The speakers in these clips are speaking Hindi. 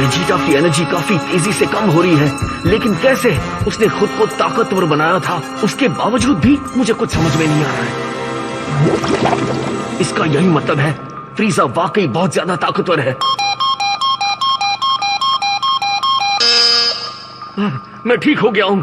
वेजिटा की एनर्जी काफी तेजी से कम हो रही है, लेकिन कैसे? उसने खुद को ताकतवर बनाया था, उसके बावजूद भी मुझे कुछ समझ में नहीं आ रहा है। इसका यही मतलब है, फ्रीजा वाकई बहुत ज्यादा ताकतवर है। मैं ठीक हो गया हूं।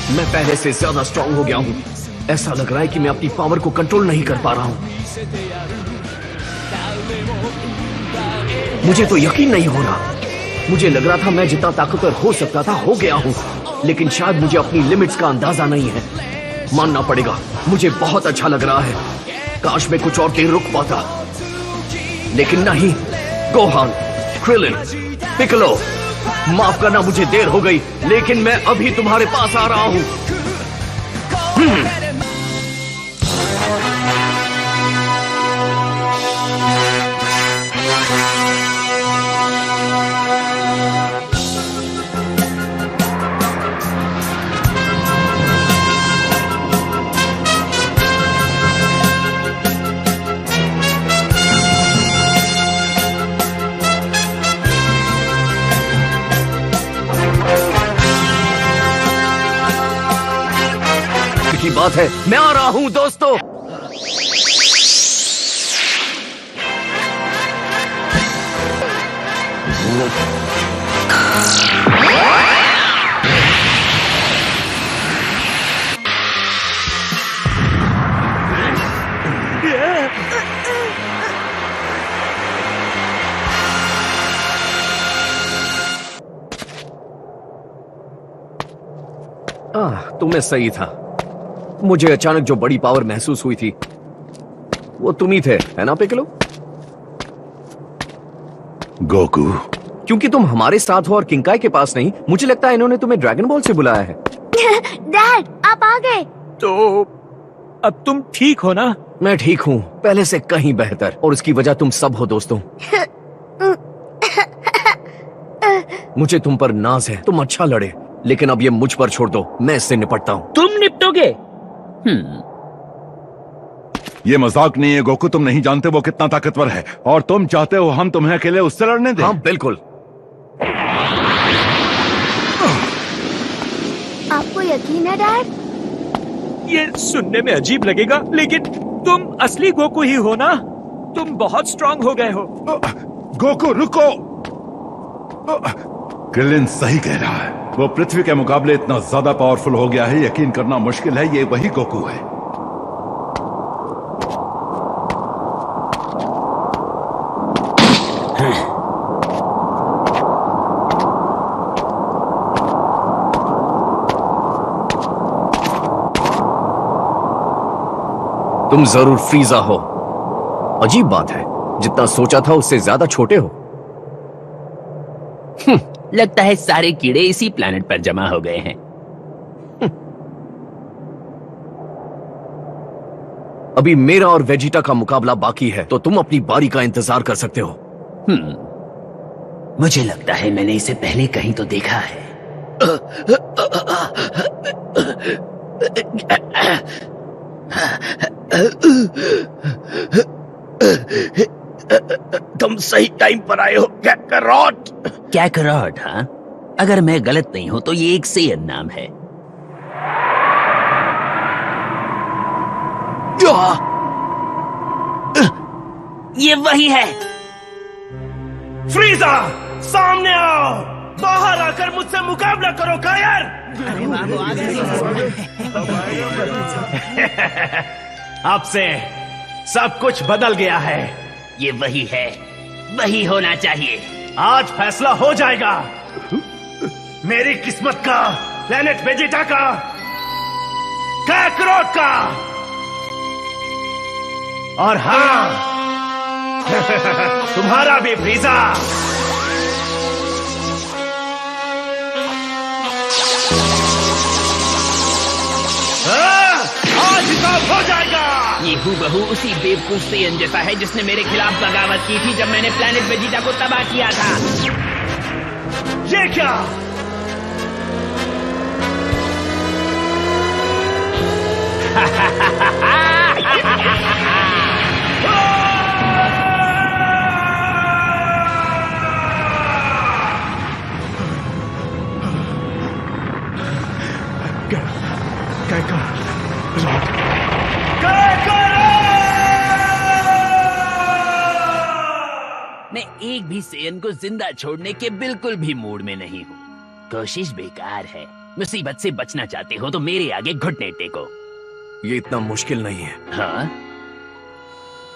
मैं पहले से ज्यादा स्ट्रांग हो गया हूं। ऐसा लग रहा है कि मैं अपनी पावर को कंट्रोल नहीं कर पा रहा हूं। मुझे तो यकीन नहीं हो रहा। मुझे लग रहा था मैं जितना ताकतवर हो सकता था हो गया हूं, लेकिन शायद मुझे अपनी लिमिट्स का अंदाजा नहीं है। मानना पड़ेगा, मुझे बहुत अच्छा लग रहा है। काश मैं कुछ और देर रुक पाता, लेकिन नहीं। गोहान, क्रिलिन, पिकलो, माफ करना मुझे देर हो गई, लेकिन मैं अभी तुम्हारे पास आ रहा हूं। की बात है, मैं आ रहा हूं दोस्तों। तो मैं सही था। मुझे अचानक जो बड़ी पावर महसूस हुई थी वो तुम ही थे, है ना पिकलो? गोकू, क्योंकि तुम हमारे साथ हो और किंकाई के पास नहीं, मुझे लगता है इन्होंने तुम्हें ड्रैगन बॉल से बुलाया है। डैड, आप आ गए। तो अब तुम ठीक हो ना? मैं ठीक हूँ, पहले से कहीं बेहतर, और उसकी वजह तुम सब हो दोस्तों। मुझे तुम पर नाज है, तुम अच्छा लड़े, लेकिन अब ये मुझ पर छोड़ दो, मैं इससे निपटता हूँ। तुम निपटोगे? ये मजाक नहीं है गोकू। तुम नहीं जानते वो कितना ताकतवर है, और तुम चाहते हो हम तुम्हें अकेले उससे लड़ने दें? हाँ बिल्कुल। आपको यकीन है डैड? ये सुनने में अजीब लगेगा, लेकिन तुम असली गोकू ही हो ना? तुम बहुत स्ट्रांग हो गए हो। गोकू रुको। क्रिलिन सही कह रहा है, वो पृथ्वी के मुकाबले इतना ज्यादा पावरफुल हो गया है, यकीन करना मुश्किल है ये वही गोकू है। तुम जरूर फ्रीजा हो। अजीब बात है, जितना सोचा था उससे ज्यादा छोटे हो। लगता है सारे कीड़े इसी प्लेनेट पर जमा हो गए हैं। अभी मेरा और वेजिटा का मुकाबला बाकी है, तो तुम अपनी बारी का इंतजार कर सकते हो। मुझे लगता है मैंने इसे पहले कहीं तो देखा है। तुम सही टाइम पर आए हो कैकरॉट। कैकरॉट? हाँ, अगर मैं गलत नहीं हूं तो ये एक सेहत नाम है। ये वही है। फ्रीजा, सामने आओ, बाहर आकर मुझसे मुकाबला करो कायर। अब से सब कुछ बदल गया है। ये वही है, वही होना चाहिए। आज फैसला हो जाएगा। मेरी किस्मत का प्लेनेट वेजिटा का, काकरोट का, और हाँ तुम्हारा भी फ्रीजा। आज काम हो जाएगा। ये हूबहू उसी बेवकूफ सेयन जैसा है जिसने मेरे खिलाफ बगावत की थी जब मैंने प्लेनेट वेजिटा को तबाह किया था। ये क्या? मैं एक भी सेयन को जिंदा छोड़ने के बिल्कुल भी मूड में नहीं हूँ। कोशिश बेकार है। मुसीबत से बचना चाहते हो तो मेरे आगे घुटने टेको। ये इतना मुश्किल नहीं है। हाँ,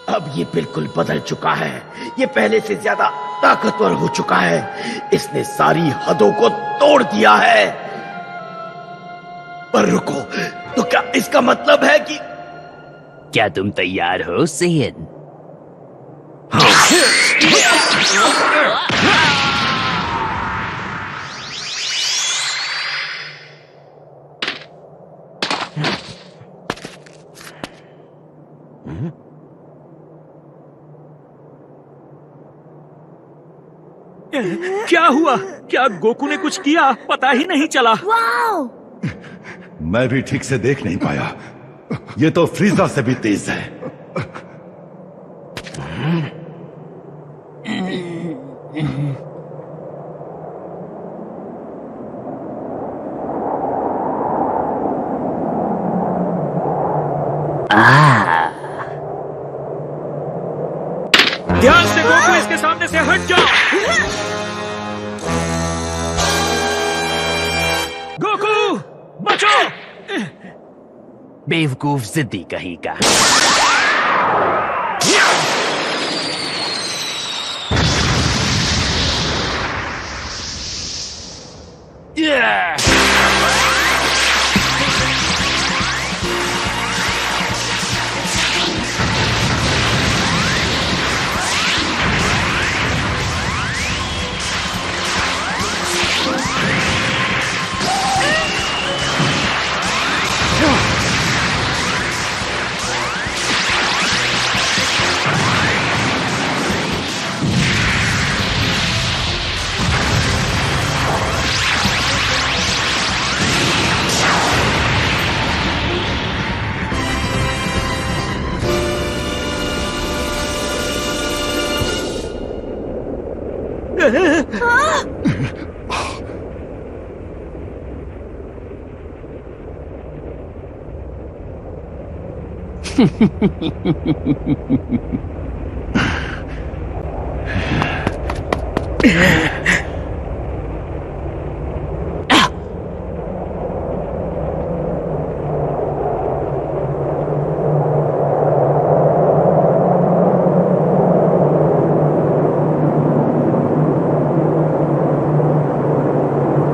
अब ये बिल्कुल बदल चुका है। ये पहले से ज्यादा ताकतवर हो चुका है। इसने सारी हदों को तोड़ दिया है। पर रुको, तो क्या इसका मतलब है कि क्या तुम तैयार हो सेयन? क्या हुआ? क्या गोकू ने कुछ किया? पता ही नहीं चला। वाओ! मैं भी ठीक से देख नहीं पाया। ये तो फ्रीजा से भी तेज है। ध्यान से गोकू, इसके सामने से हट जाओ। गोकू बचो। बेवकूफ जिद्दी कहीं का।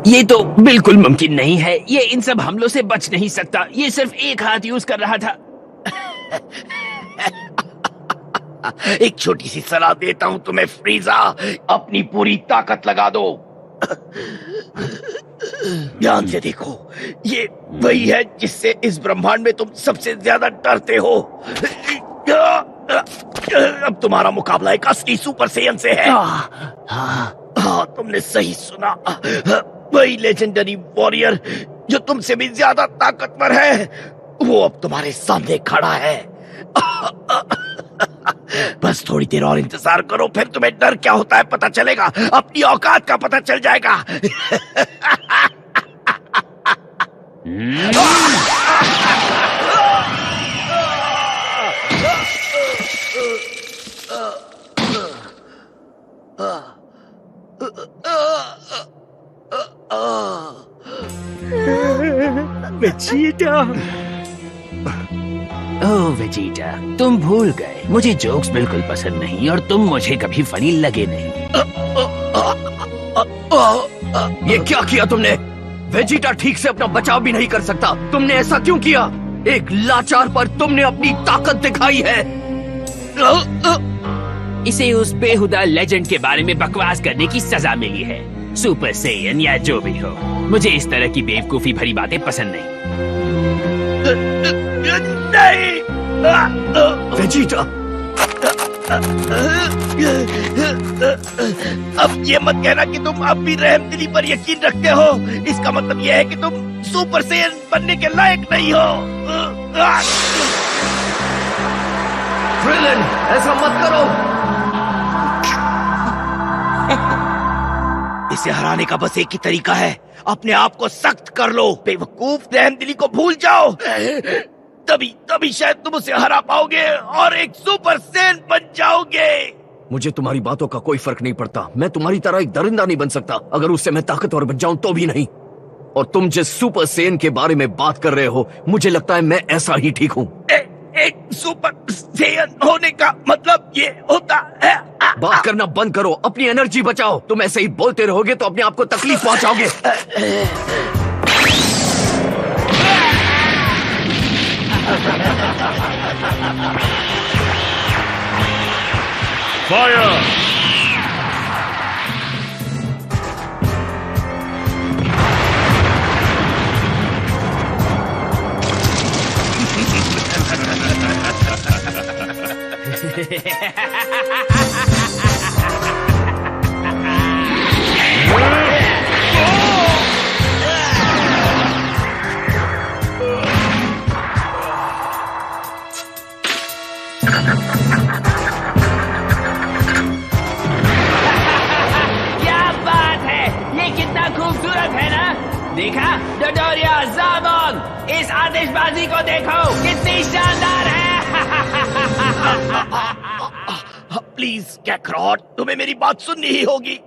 ये तो बिल्कुल मुमकिन नहीं है। ये इन सब हमलों से बच नहीं सकता। ये सिर्फ एक हाथ यूज कर रहा था। एक छोटी सी सलाह देता हूं तुम्हें फ्रीजा, अपनी पूरी ताकत लगा दो। ध्यान से देखो, ये वही है जिससे इस ब्रह्मांड में तुम सबसे ज्यादा डरते हो। अब तुम्हारा मुकाबला एक असली सुपर सेयन से है। हाँ, तुमने सही सुना। वही लेजेंडरी वॉरियर जो तुमसे भी ज्यादा ताकतवर है, वो अब तुम्हारे सामने खड़ा है। बस थोड़ी देर और इंतजार करो, फिर तुम्हें डर क्या होता है पता चलेगा। अपनी औकात का पता चल जाएगा। वेजिटा। ओह वेजिटा, तुम भूल गए मुझे जोक्स बिल्कुल पसंद नहीं और तुम मुझे कभी फनी लगे नहीं। ये क्या किया तुमने? वेजिटा ठीक से अपना बचाव भी नहीं कर सकता। तुमने ऐसा क्यों किया? एक लाचार पर तुमने अपनी ताकत दिखाई है। इसे उस बेहुदा लेजेंड के बारे में बकवास करने की सजा मिली है। सुपर सेयन या जो भी हो, मुझे इस तरह की बेवकूफी भरी बातें पसंद नहीं। वेजिटा, अब ये मत कहना कि तुम अब भी रहमदिली पर यकीन रखते हो। इसका मतलब यह है कि तुम सुपर सेयन बनने के लायक नहीं हो। क्रिलिन, ऐसा मत करो। इसे हराने का बस एक ही तरीका है, अपने आप को सख्त कर लो। बेवकूफ, रहमदिली को भूल जाओ। तभी शायद तुम उसे हरा पाओगे और एक सुपर सेयन बन जाओगे। मुझे तुम्हारी बातों का कोई फर्क नहीं पड़ता। मैं तुम्हारी तरह एक दरिंदा नहीं बन सकता। अगर उससे मैं ताकतवर बन जाऊं तो भी नहीं। और तुम जिस सुपर सेयन के बारे में बात कर रहे हो, मुझे लगता है मैं ऐसा ही ठीक हूँ। एक सुपर सेयन होने का मतलब ये होता है। बात करना बंद करो, अपनी एनर्जी बचाओ। तुम ऐसे ही बोलते रहोगे तो अपने आप को तकलीफ पहुंचाओगे। फायर! क्या बात है, ये कितना खूबसूरत है ना। देखा डोडोरिया, ज़ामोन, इस आतिशबाजी को देखो, कितनी शानदार है। प्लीज कैकरॉट, तुम्हें मेरी बात सुननी ही होगी।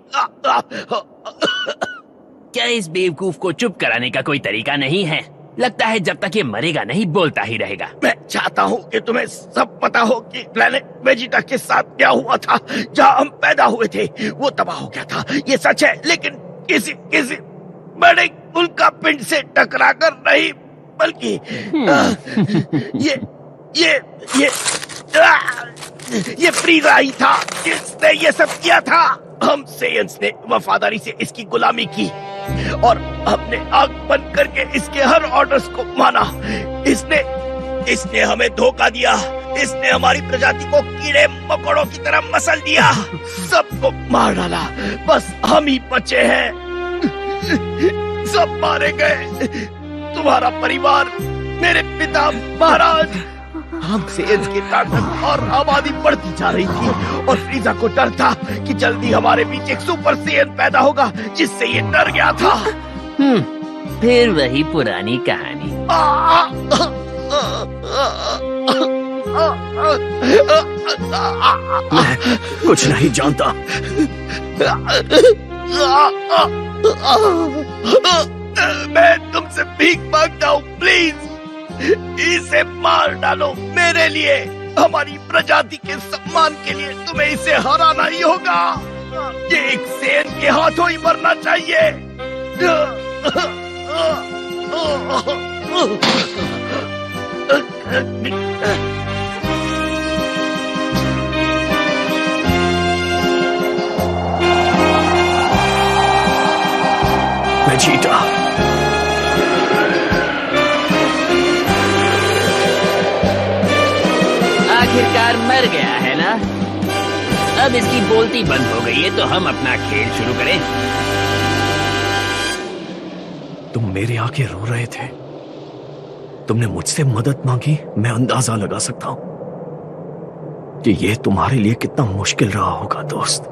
क्या इस बेवकूफ को चुप कराने का कोई तरीका नहीं है? लगता है जब तक ये मरेगा नहीं, बोलता ही रहेगा। मैं चाहता हूँ कि तुम्हें सब पता हो कि प्लेनेट वेजिटा के साथ क्या हुआ था। जहाँ हम पैदा हुए थे वो तबाह हो गया था, ये सच है। लेकिन किसी बड़े उल्का पिंड से टकराकर नहीं, बल्कि ये फ्रीजा ही था जिसने ये सब किया था। हम सेयंस ने वफादारी से इसकी गुलामी की और हमने आग बंद करके इसके हर ऑर्डर्स को माना। इसने हमें धोखा दिया। इसने हमारी प्रजाति को कीड़े मकोड़ों की तरह मसल दिया, सबको मार डाला। बस हम ही बचे हैं। सब मारे गए। तुम्हारा परिवार, मेरे पिता महाराज। हम सेयंस की ताकत और आबादी बढ़ती जा रही थी और फ्रीजा को डर था कि जल्दी हमारे बीच एक सुपर सेयन पैदा होगा जिससे ये डर गया था। फिर वही पुरानी कहानी। मैं कुछ नहीं जानता। मैं तुमसे भीख मांगता हूँ, प्लीज इसे मार डालो। मेरे लिए, हमारी प्रजाति के सम्मान के लिए तुम्हें इसे हराना ही होगा। ये एक सेन के हाथों ही मरना चाहिए। वेजिटा, आखिरकार मर गया है ना। अब इसकी बोलती बंद हो गई है तो हम अपना खेल शुरू करें। तुम मेरे आगे रो रहे थे। तुमने मुझसे मदद मांगी। मैं अंदाजा लगा सकता हूं कि यह तुम्हारे लिए कितना मुश्किल रहा होगा दोस्त।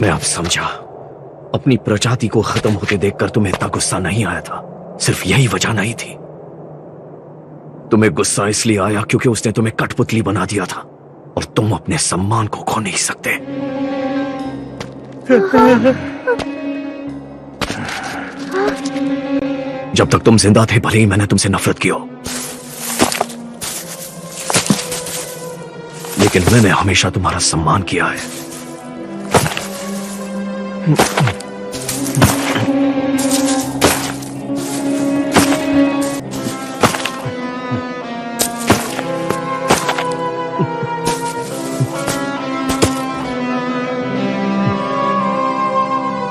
मैं अब समझा। अपनी प्रजाति को खत्म होते देखकर तुम्हें इतना गुस्सा नहीं आया था, सिर्फ यही वजह नहीं थी। तुम्हें गुस्सा इसलिए आया क्योंकि उसने तुम्हें कठपुतली बना दिया था और तुम अपने सम्मान को खो नहीं सकते। जब तक तुम जिंदा थे भले ही मैंने तुमसे नफरत की हो, लेकिन मैंने हमेशा तुम्हारा सम्मान किया है।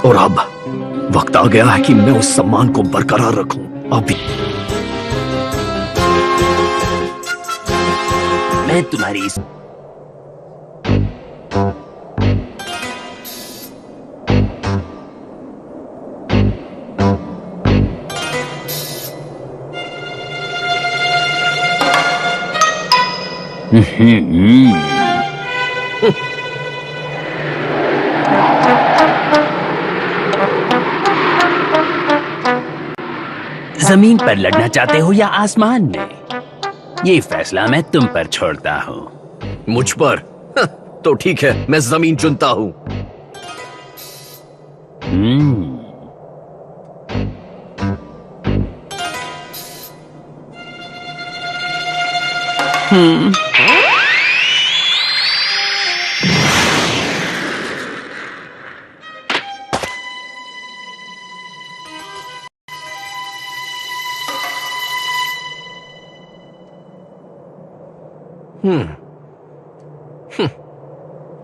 और अब वक्त आ गया है कि मैं उस सम्मान को बरकरार रखूं। अभी मैं तुम्हारी जमीन पर लड़ना चाहते हो या आसमान में, ये फैसला मैं तुम पर छोड़ता हूँ। मुझ पर? तो ठीक है, मैं जमीन चुनता हूं।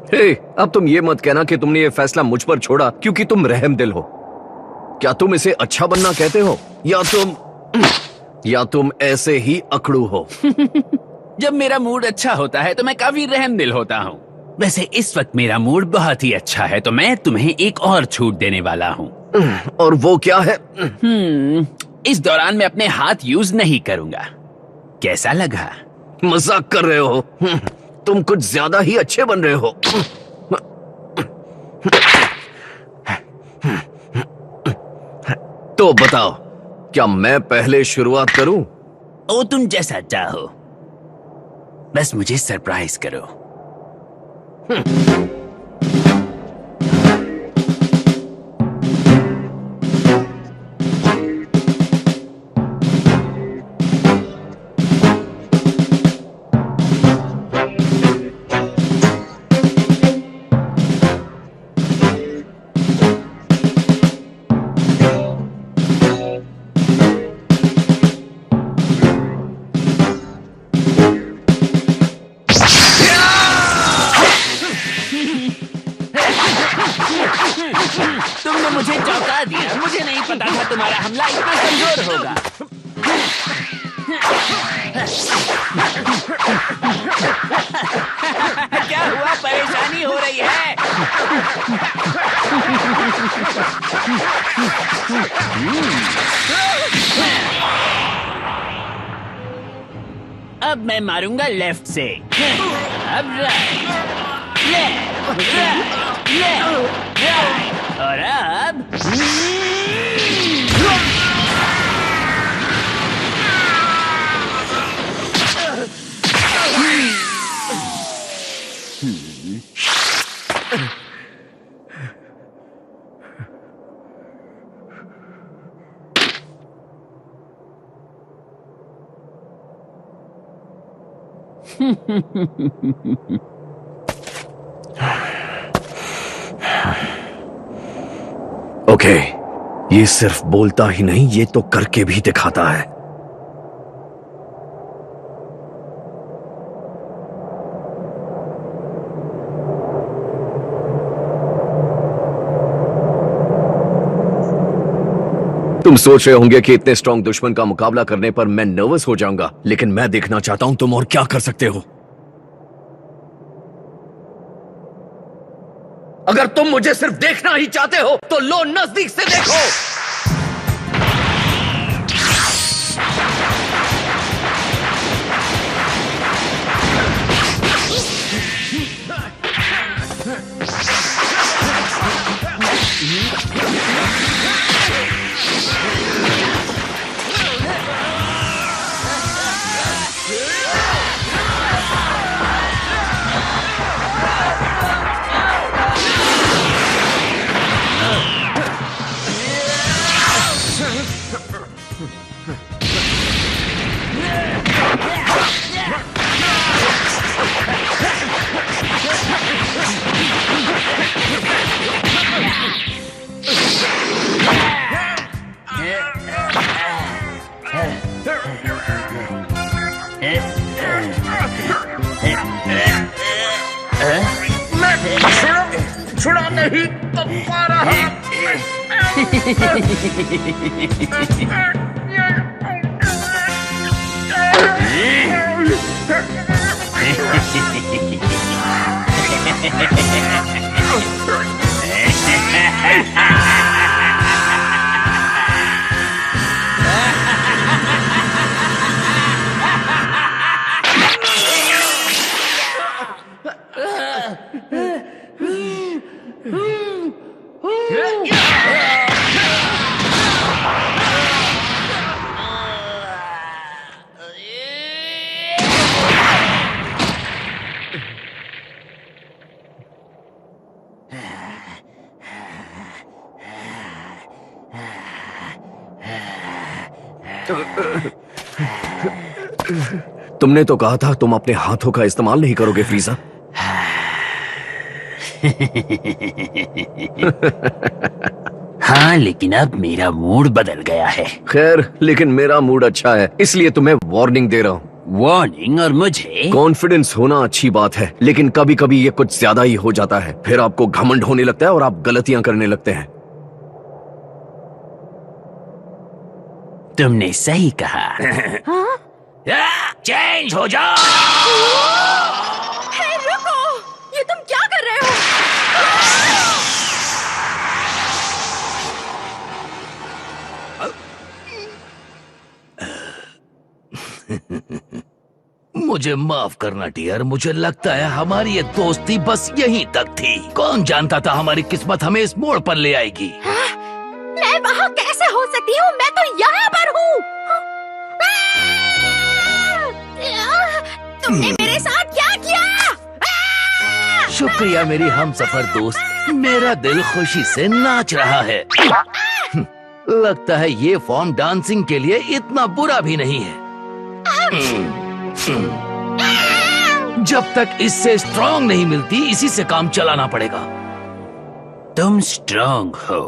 हे, अब तुम ये मत कहना कि तुमने ये फैसला मुझ पर छोड़ा क्योंकि तुम रहमदिल हो। क्या तुम इसे अच्छा बनना कहते हो या तुम ऐसे ही अकड़ू हो? जब मेरा मूड अच्छा होता है तो मैं काफी रहमदिल होता हूँ। वैसे इस वक्त मेरा मूड बहुत ही अच्छा है तो मैं तुम्हें एक और छूट देने वाला हूँ। और वो क्या है? इस दौरान मैं अपने हाथ यूज नहीं करूंगा। कैसा लगा? मजाक कर रहे हो? तुम कुछ ज्यादा ही अच्छे बन रहे हो। तो बताओ, क्या मैं पहले शुरुआत करूं? ओ, तुम जैसा चाहो, बस मुझे सरप्राइज करो। तुमने मुझे चौंका दिया। मुझे नहीं पता था तुम्हारा हमला इतना कमजोर होगा। क्या हुआ? परेशानी हो रही है? अब मैं मारूंगा लेफ्ट से। अब right, left, right, left, right, और अब ओके, ये सिर्फ बोलता ही नहीं, ये तो करके भी दिखाता है। तुम सोच रहे होंगे कि इतने स्ट्रॉन्ग दुश्मन का मुकाबला करने पर मैं नर्वस हो जाऊंगा, लेकिन मैं देखना चाहता हूं तुम और क्या कर सकते हो। अगर तुम मुझे सिर्फ देखना ही चाहते हो तो लो, नजदीक से देखो। छुड़ा नहीं तो पा रहा। तुमने तो कहा था तुम अपने हाथों का इस्तेमाल नहीं करोगे फ्रीजा। हाँ, लेकिन अब मेरा मूड बदल गया है। खैर, लेकिन मेरा मूड अच्छा है, इसलिए तुम्हें वार्निंग दे रहा हूँ। वार्निंग? और मुझे? कॉन्फिडेंस होना अच्छी बात है, लेकिन कभी कभी ये कुछ ज्यादा ही हो जाता है। फिर आपको घमंड होने लगता है और आप गलतियां करने लगते हैं। तुमने सही कहा। चेंज हो जाओ। हे, रुको! ये तुम क्या कर रहे हो? मुझे माफ करना डियर, मुझे लगता है हमारी ये दोस्ती बस यहीं तक थी। कौन जानता था हमारी किस्मत हमें इस मोड़ पर ले आएगी। मैं वहाँ कैसे हो सकती हूँ? मैं तो यहाँ पर हूँ। तुमने मेरे साथ क्या किया? शुक्रिया मेरी हमसफर दोस्त, मेरा दिल खुशी से नाच रहा है। लगता है ये फॉर्म डांसिंग के लिए इतना बुरा भी नहीं है। जब तक इससे स्ट्रांग नहीं मिलती, इसी से काम चलाना पड़ेगा। तुम स्ट्रांग हो,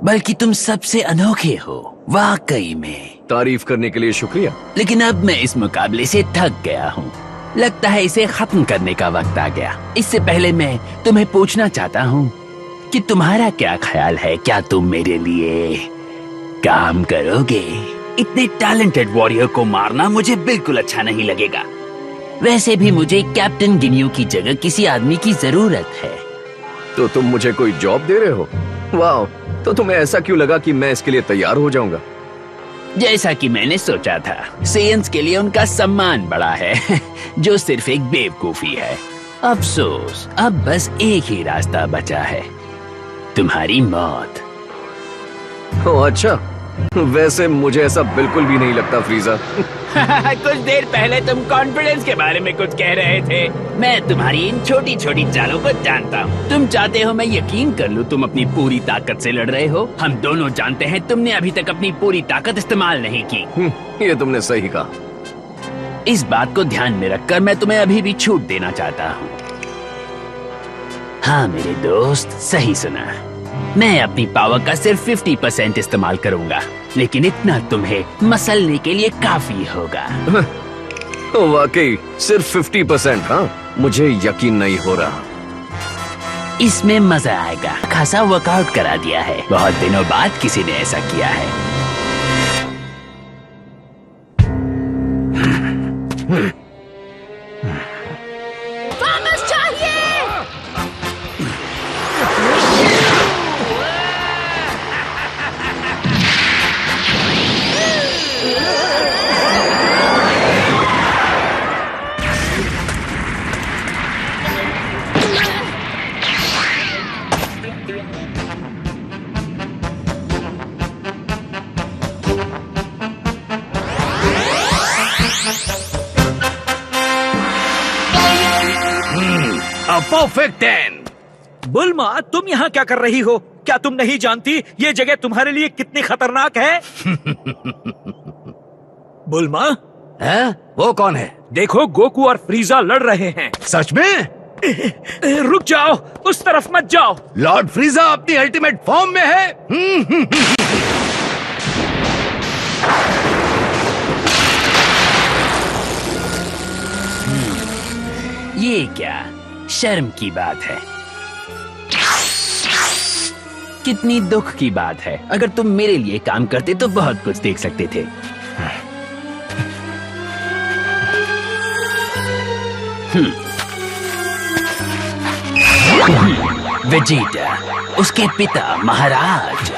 बल्कि तुम सबसे अनोखे हो, वाकई में। तारीफ करने के लिए शुक्रिया। लेकिन अब मैं इस मुकाबले से थक गया हूँ। लगता है इसे खत्म करने का वक्त आ गया। इससे पहले मैं तुम्हें पूछना चाहता हूँ कि तुम्हारा क्या ख्याल है, क्या तुम मेरे लिए काम करोगे? इतने टैलेंटेड वॉरियर को मारना मुझे बिल्कुल अच्छा नहीं लगेगा। वैसे भी मुझे कैप्टन गिनियो की जगह किसी आदमी की जरूरत है। तो तुम मुझे कोई जॉब दे रहे हो? वाह, तो तुम्हें ऐसा क्यों लगा कि मैं इसके लिए तैयार हो जाऊंगा? जैसा कि मैंने सोचा था, सेयंस के लिए उनका सम्मान बड़ा है, जो सिर्फ एक बेवकूफी है। अफसोस, अब बस एक ही रास्ता बचा है, तुम्हारी मौत। ओह अच्छा, वैसे मुझे ऐसा बिल्कुल भी नहीं लगता फ्रीजा। कुछ देर पहले तुम कॉन्फिडेंस के बारे में कुछ कह रहे थे। मैं तुम्हारी इन छोटी छोटी चालों को जानता हूँ। तुम चाहते हो मैं यकीन कर लूँ तुम अपनी पूरी ताकत से लड़ रहे हो। हम दोनों जानते हैं तुमने अभी तक अपनी पूरी ताकत इस्तेमाल नहीं की। ये तुमने सही कहा। इस बात को ध्यान में रखकर मैं तुम्हें अभी भी छूट देना चाहता हूँ। हाँ मेरे दोस्त, सही सुना। मैं अपनी पावर का सिर्फ 50% इस्तेमाल करूंगा, लेकिन इतना तुम्हें मसलने के लिए काफी होगा। वाकई सिर्फ 50%? हाँ, मुझे यकीन नहीं हो रहा। इसमें मजा आएगा। खासा वर्कआउट करा दिया है, बहुत दिनों बाद किसी ने ऐसा किया है। वापस चाहिए। परफेक्ट 10। बुल्मा, तुम यहाँ क्या कर रही हो? क्या तुम नहीं जानती ये जगह तुम्हारे लिए कितनी खतरनाक है? बुल्मा, है? वो कौन है? देखो गोकू और फ्रीजा लड़ रहे हैं। सच में? रुक जाओ, उस तरफ मत जाओ। लॉर्ड फ्रीजा अपनी अल्टीमेट फॉर्म में है। ये क्या शर्म की बात है। कितनी दुख की बात है। अगर तुम मेरे लिए काम करते तो बहुत कुछ देख सकते थे। वेजिटा, उसके पिता महाराज।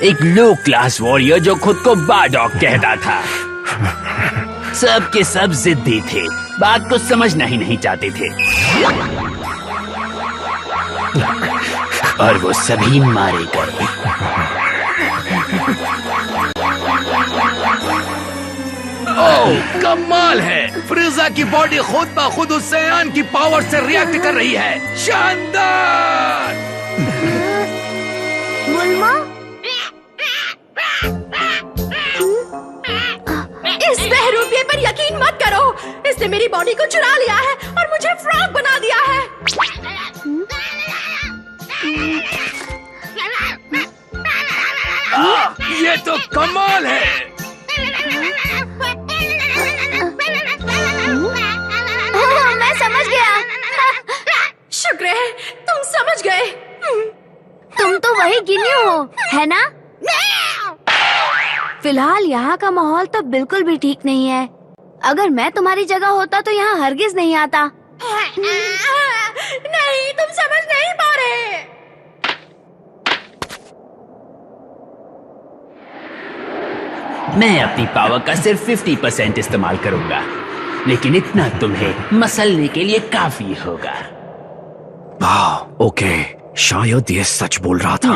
एक लो क्लास वॉरियर जो खुद को बारडॉग कहता था। सब के सब जिद्दी थे, बात को समझना ही नहीं चाहते थे, और वो सभी मारे गए। ओह, कमाल है। फ्रीजा की बॉडी खुद ब खुद उस सयान की पावर से रिएक्ट कर रही है। शानदार। बुल्मा, इस बहरूपिये पर यकीन मत करो। इसने मेरी बॉडी को चुरा लिया है और मुझे फ्रॉग बना दिया है। ये तो कमाल है। मैं समझ गया। शुक्र है तुम समझ गए। तुम तो वही गिनी हो, है ना? फिलहाल यहाँ का माहौल तो बिल्कुल भी ठीक नहीं है। अगर मैं तुम्हारी जगह होता तो यहाँ हरगिज नहीं आता। नहीं, तुम समझ नहीं पा रहे। मैं अपनी पावर का सिर्फ 50% इस्तेमाल करूंगा, लेकिन इतना तुम्हें मसलने के लिए काफी होगा। ओके, शायद ये सच बोल रहा था।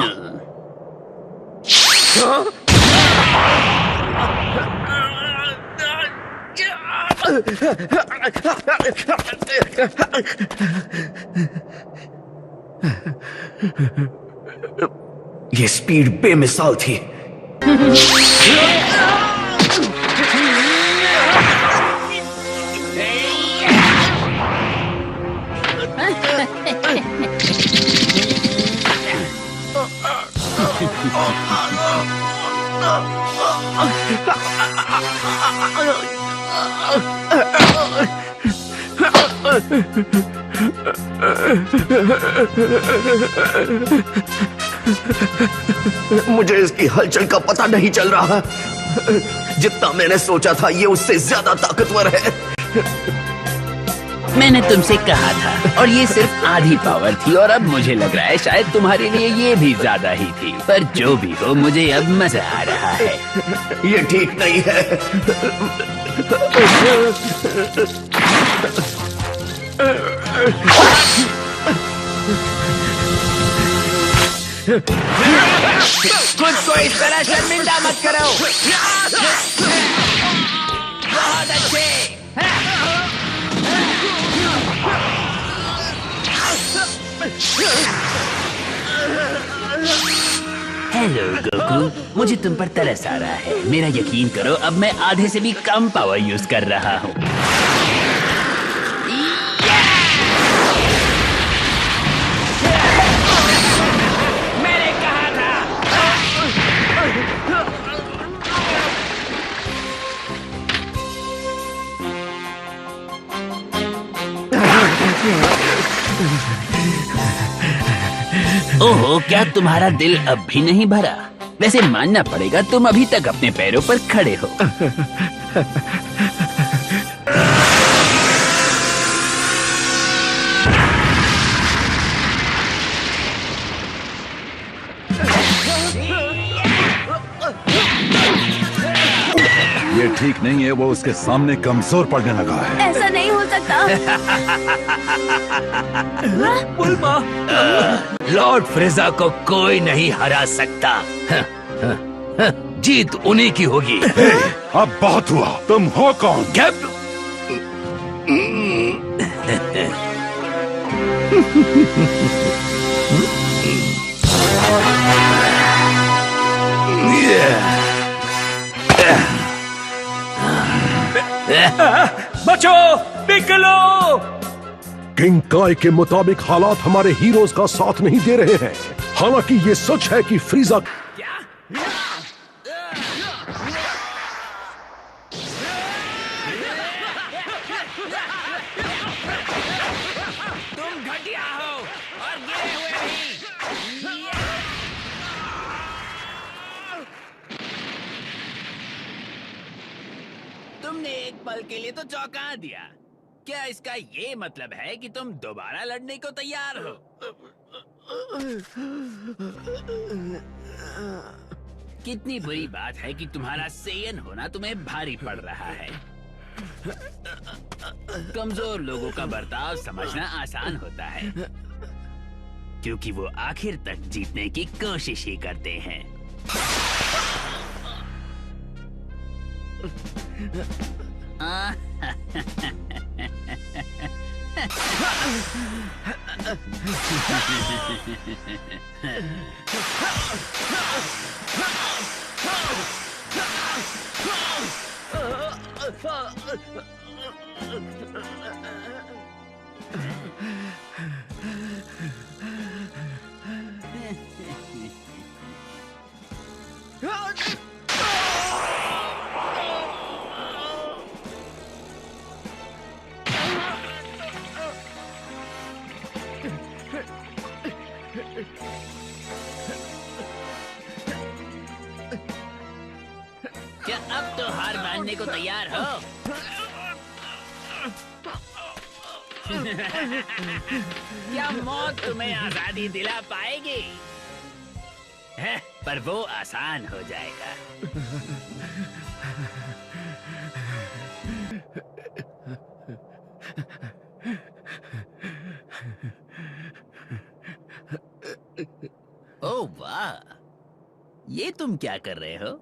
ये स्पीड बेमिसाल थी। मुझे इसकी हलचल का पता नहीं चल रहा। जितना मैंने सोचा था ये उससे ज्यादा ताकतवर है। मैंने तुमसे कहा था, और ये सिर्फ आधी पावर थी, और अब मुझे लग रहा है शायद तुम्हारे लिए ये भी ज्यादा ही थी। पर जो भी हो, मुझे अब मजा आ रहा है। ये ठीक नहीं है। खुद को इस तरह शर्मिंदा मत करो। बहुत अच्छे। हेलो गोकू, मुझे तुम पर तरस आ रहा है। मेरा यकीन करो, अब मैं आधे से भी कम पावर यूज कर रहा हूँ। मैंने कहा था। ओहो, क्या तुम्हारा दिल अब भी नहीं भरा? वैसे मानना पड़ेगा, तुम अभी तक अपने पैरों पर खड़े हो। ये ठीक नहीं है, वो उसके सामने कमजोर पड़ने लगा है। ऐसा नहीं हो सकता। बुल्मा, लॉर्ड फ्रेजा को कोई नहीं हरा सकता। जीत उन्हीं की होगी। अब बहुत हुआ। तुम हो कौन? बचो, पिकलो! किंग काय के मुताबिक हालात हमारे हीरोज का साथ नहीं दे रहे हैं। हालांकि ये सच है कि फ्रीजा तुमने एक पल के लिए तो चौंका दिया। क्या इसका ये मतलब है कि तुम दोबारा लड़ने को तैयार हो? कितनी बुरी बात है कि तुम्हारा सेयन होना तुम्हें भारी पड़ रहा है। कमजोर लोगों का बर्ताव समझना आसान होता है, क्योंकि वो आखिर तक जीतने की कोशिश ही करते हैं। क्या अब तो हार मानने को तैयार हो? क्या मौत तुम्हें आजादी दिला पाएगी? है, पर वो आसान हो जाएगा। ओह वाह, ये तुम क्या कर रहे हो?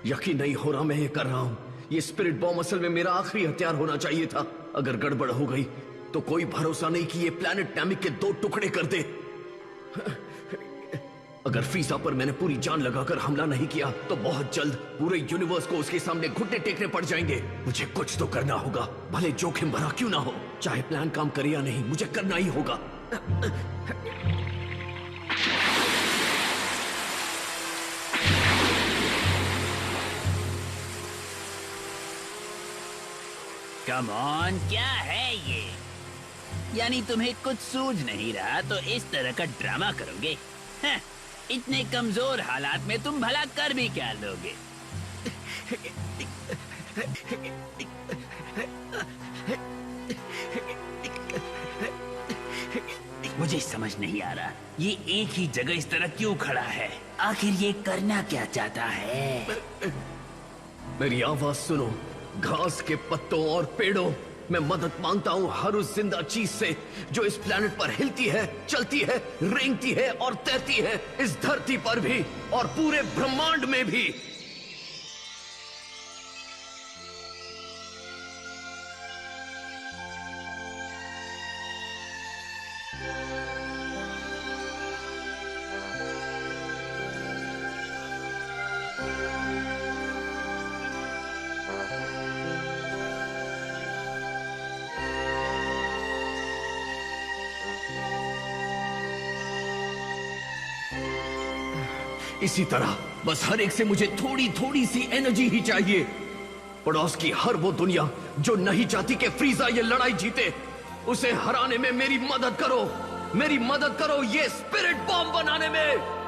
यकीन नहीं हो रहा मैं ये कर रहा हूं। ये स्पिरिट बॉम्ब असल में मेरा आखिरी हथियार होना चाहिए था। अगर गड़बड़ हो गई तो कोई भरोसा नहीं कि ये प्लैनेट नैमिक के 2 टुकड़े कर दे। अगर फीसा पर मैंने पूरी जान लगाकर हमला नहीं किया तो बहुत जल्द पूरे यूनिवर्स को उसके सामने घुटने टेकने पड़ जाएंगे। मुझे कुछ तो करना होगा, भले जोखिम भरा क्यों ना हो। चाहे प्लान काम करे या नहीं, मुझे करना ही होगा। कम ऑन, क्या है ये? यानी तुम्हें कुछ सूझ नहीं रहा तो इस तरह का ड्रामा करोगे? हैं, इतने कमजोर हालात में तुम भला कर भी क्या लोगे? मुझे समझ नहीं आ रहा, ये एक ही जगह इस तरह क्यों खड़ा है? आखिर ये करना क्या चाहता है? मेरी आवाज सुनो, घास के पत्तों और पेड़ों, मैं मदद मांगता हूँ हर उस जिंदा चीज से जो इस प्लेनेट पर हिलती है, चलती है, रेंगती है और तैरती है, इस धरती पर भी और पूरे ब्रह्मांड में भी। इसी तरह बस हर एक से मुझे थोड़ी थोड़ी सी एनर्जी ही चाहिए। पड़ोस की हर वो दुनिया जो नहीं चाहती कि फ्रीजा ये लड़ाई जीते, उसे हराने में मेरी मदद करो। मेरी मदद करो ये स्पिरिट बॉम्ब बनाने में।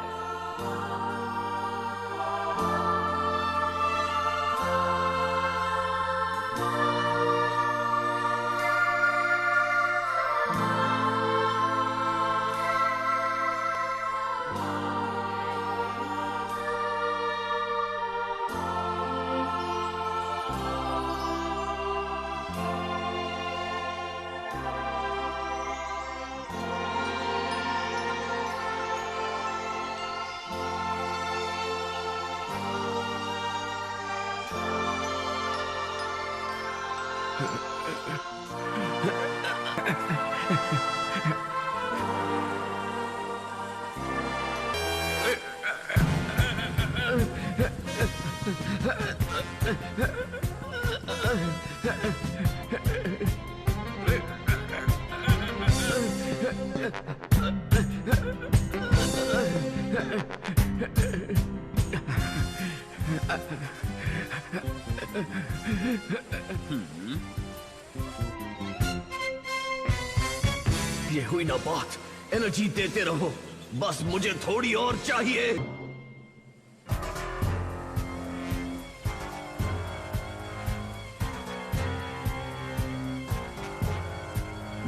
ये हुई ना बात। एनर्जी देते रहो, बस मुझे थोड़ी और चाहिए।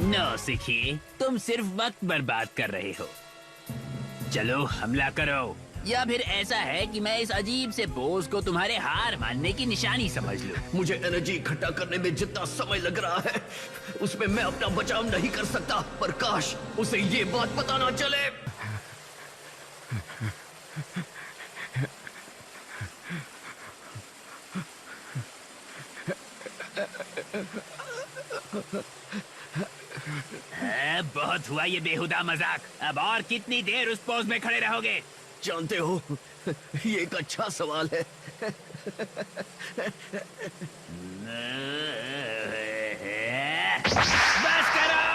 नौसिखिए, तुम सिर्फ वक्त बर्बाद कर रहे हो। चलो हमला करो, या फिर ऐसा है कि मैं इस अजीब से बोझ को तुम्हारे हार मानने की निशानी समझ लूं। मुझे एनर्जी इकट्ठा करने में जितना समय लग रहा है उसमें मैं अपना बचाव नहीं कर सकता, पर काश उसे ये बात पता ना चले। बहुत हुआ ये बेहुदा मजाक। अब और कितनी देर उस पोज में खड़े रहोगे? जानते हो, ये एक अच्छा सवाल है। बस करो।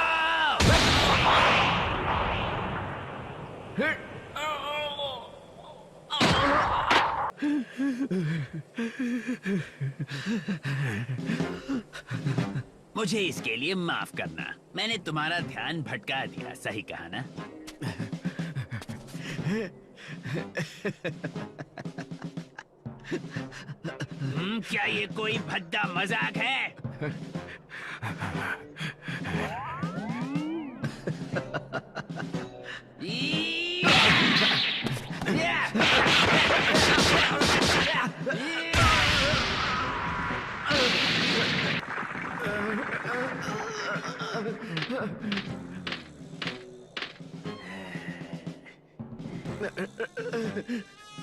मुझे इसके लिए माफ करना, मैंने तुम्हारा ध्यान भटका दिया। सही कहा ना? क्या ये कोई भद्दा मजाक है?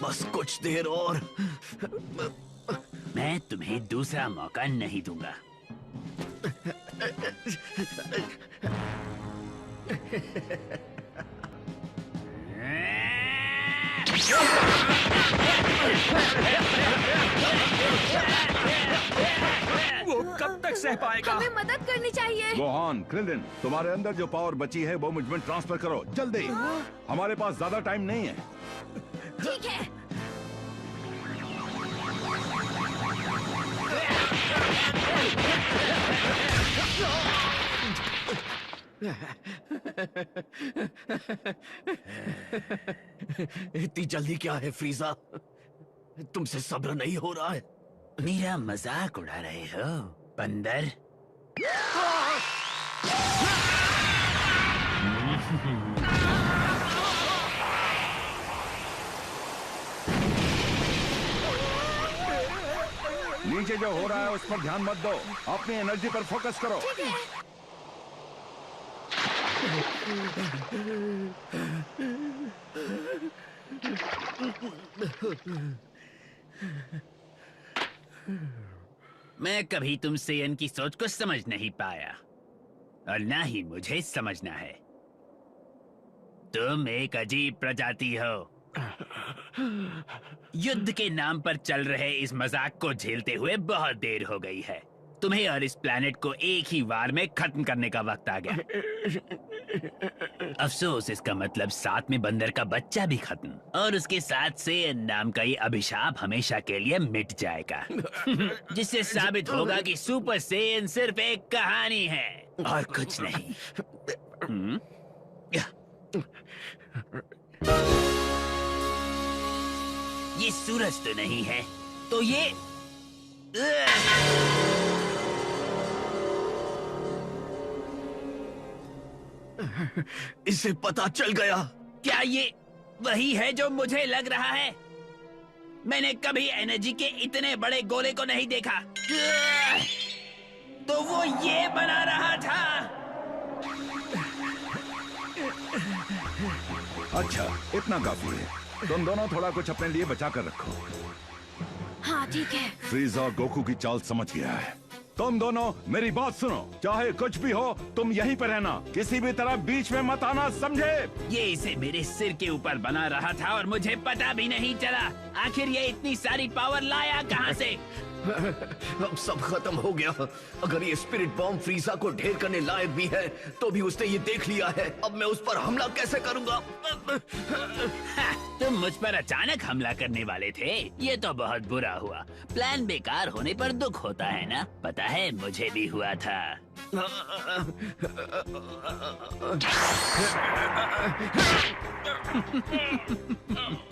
बस कुछ देर और। मैं तुम्हें दूसरा मौका नहीं दूंगा। वो कब तक सह पाएगा? हमें मदद करनी चाहिए। गोहान, क्रिलिन, तुम्हारे अंदर जो पावर बची है वो मुझ में ट्रांसफर करो जल्दी। हमारे पास ज्यादा टाइम नहीं है। ठीक है। इतनी जल्दी क्या है फ्रीजा? तुमसे सब्र नहीं हो रहा है। मेरा मजाक उड़ा रहे हो बंदर? नीचे जो हो रहा है उस पर ध्यान मत दो, अपनी एनर्जी पर फोकस करो। मैं कभी तुम सेयन की सोच को समझ नहीं पाया, और ना ही मुझे समझना है। तुम एक अजीब प्रजाति हो। युद्ध के नाम पर चल रहे इस मजाक को झेलते हुए बहुत देर हो गई है। तुम्हें और इस प्लेनेट को एक ही वार में खत्म करने का वक्त आ गया। अफसोस, इसका मतलब साथ में बंदर का बच्चा भी खत्म, और उसके साथ से नाम का ये अभिशाप हमेशा के लिए मिट जाएगा। जिससे साबित होगा कि सुपर सेयन सिर्फ एक कहानी है और कुछ नहीं। ये सूरज तो नहीं है, तो ये इसे पता चल गया। क्या ये वही है जो मुझे लग रहा है? मैंने कभी एनर्जी के इतने बड़े गोले को नहीं देखा। तो वो ये बना रहा था। अच्छा, इतना काफी है। तुम दोनों थोड़ा कुछ अपने लिए बचा कर रखो। हाँ ठीक है। फ्रीजा गोकू की चाल समझ गया है। तुम दोनों मेरी बात सुनो, चाहे कुछ भी हो तुम यहीं पर रहना, किसी भी तरह बीच में मत आना, समझे? ये इसे मेरे सिर के ऊपर बना रहा था और मुझे पता भी नहीं चला। आखिर ये इतनी सारी पावर लाया कहाँ से? अब सब खत्म हो गया। अगर ये स्पिरिट बॉम्ब फ्रीजा को ढेर करने लायक भी है तो भी उसने ये देख लिया है। अब मैं उस पर हमला कैसे करूंगा? तुम मुझ पर अचानक हमला करने वाले थे। ये तो बहुत बुरा हुआ। प्लान बेकार होने पर दुख होता है ना? पता है मुझे भी हुआ था।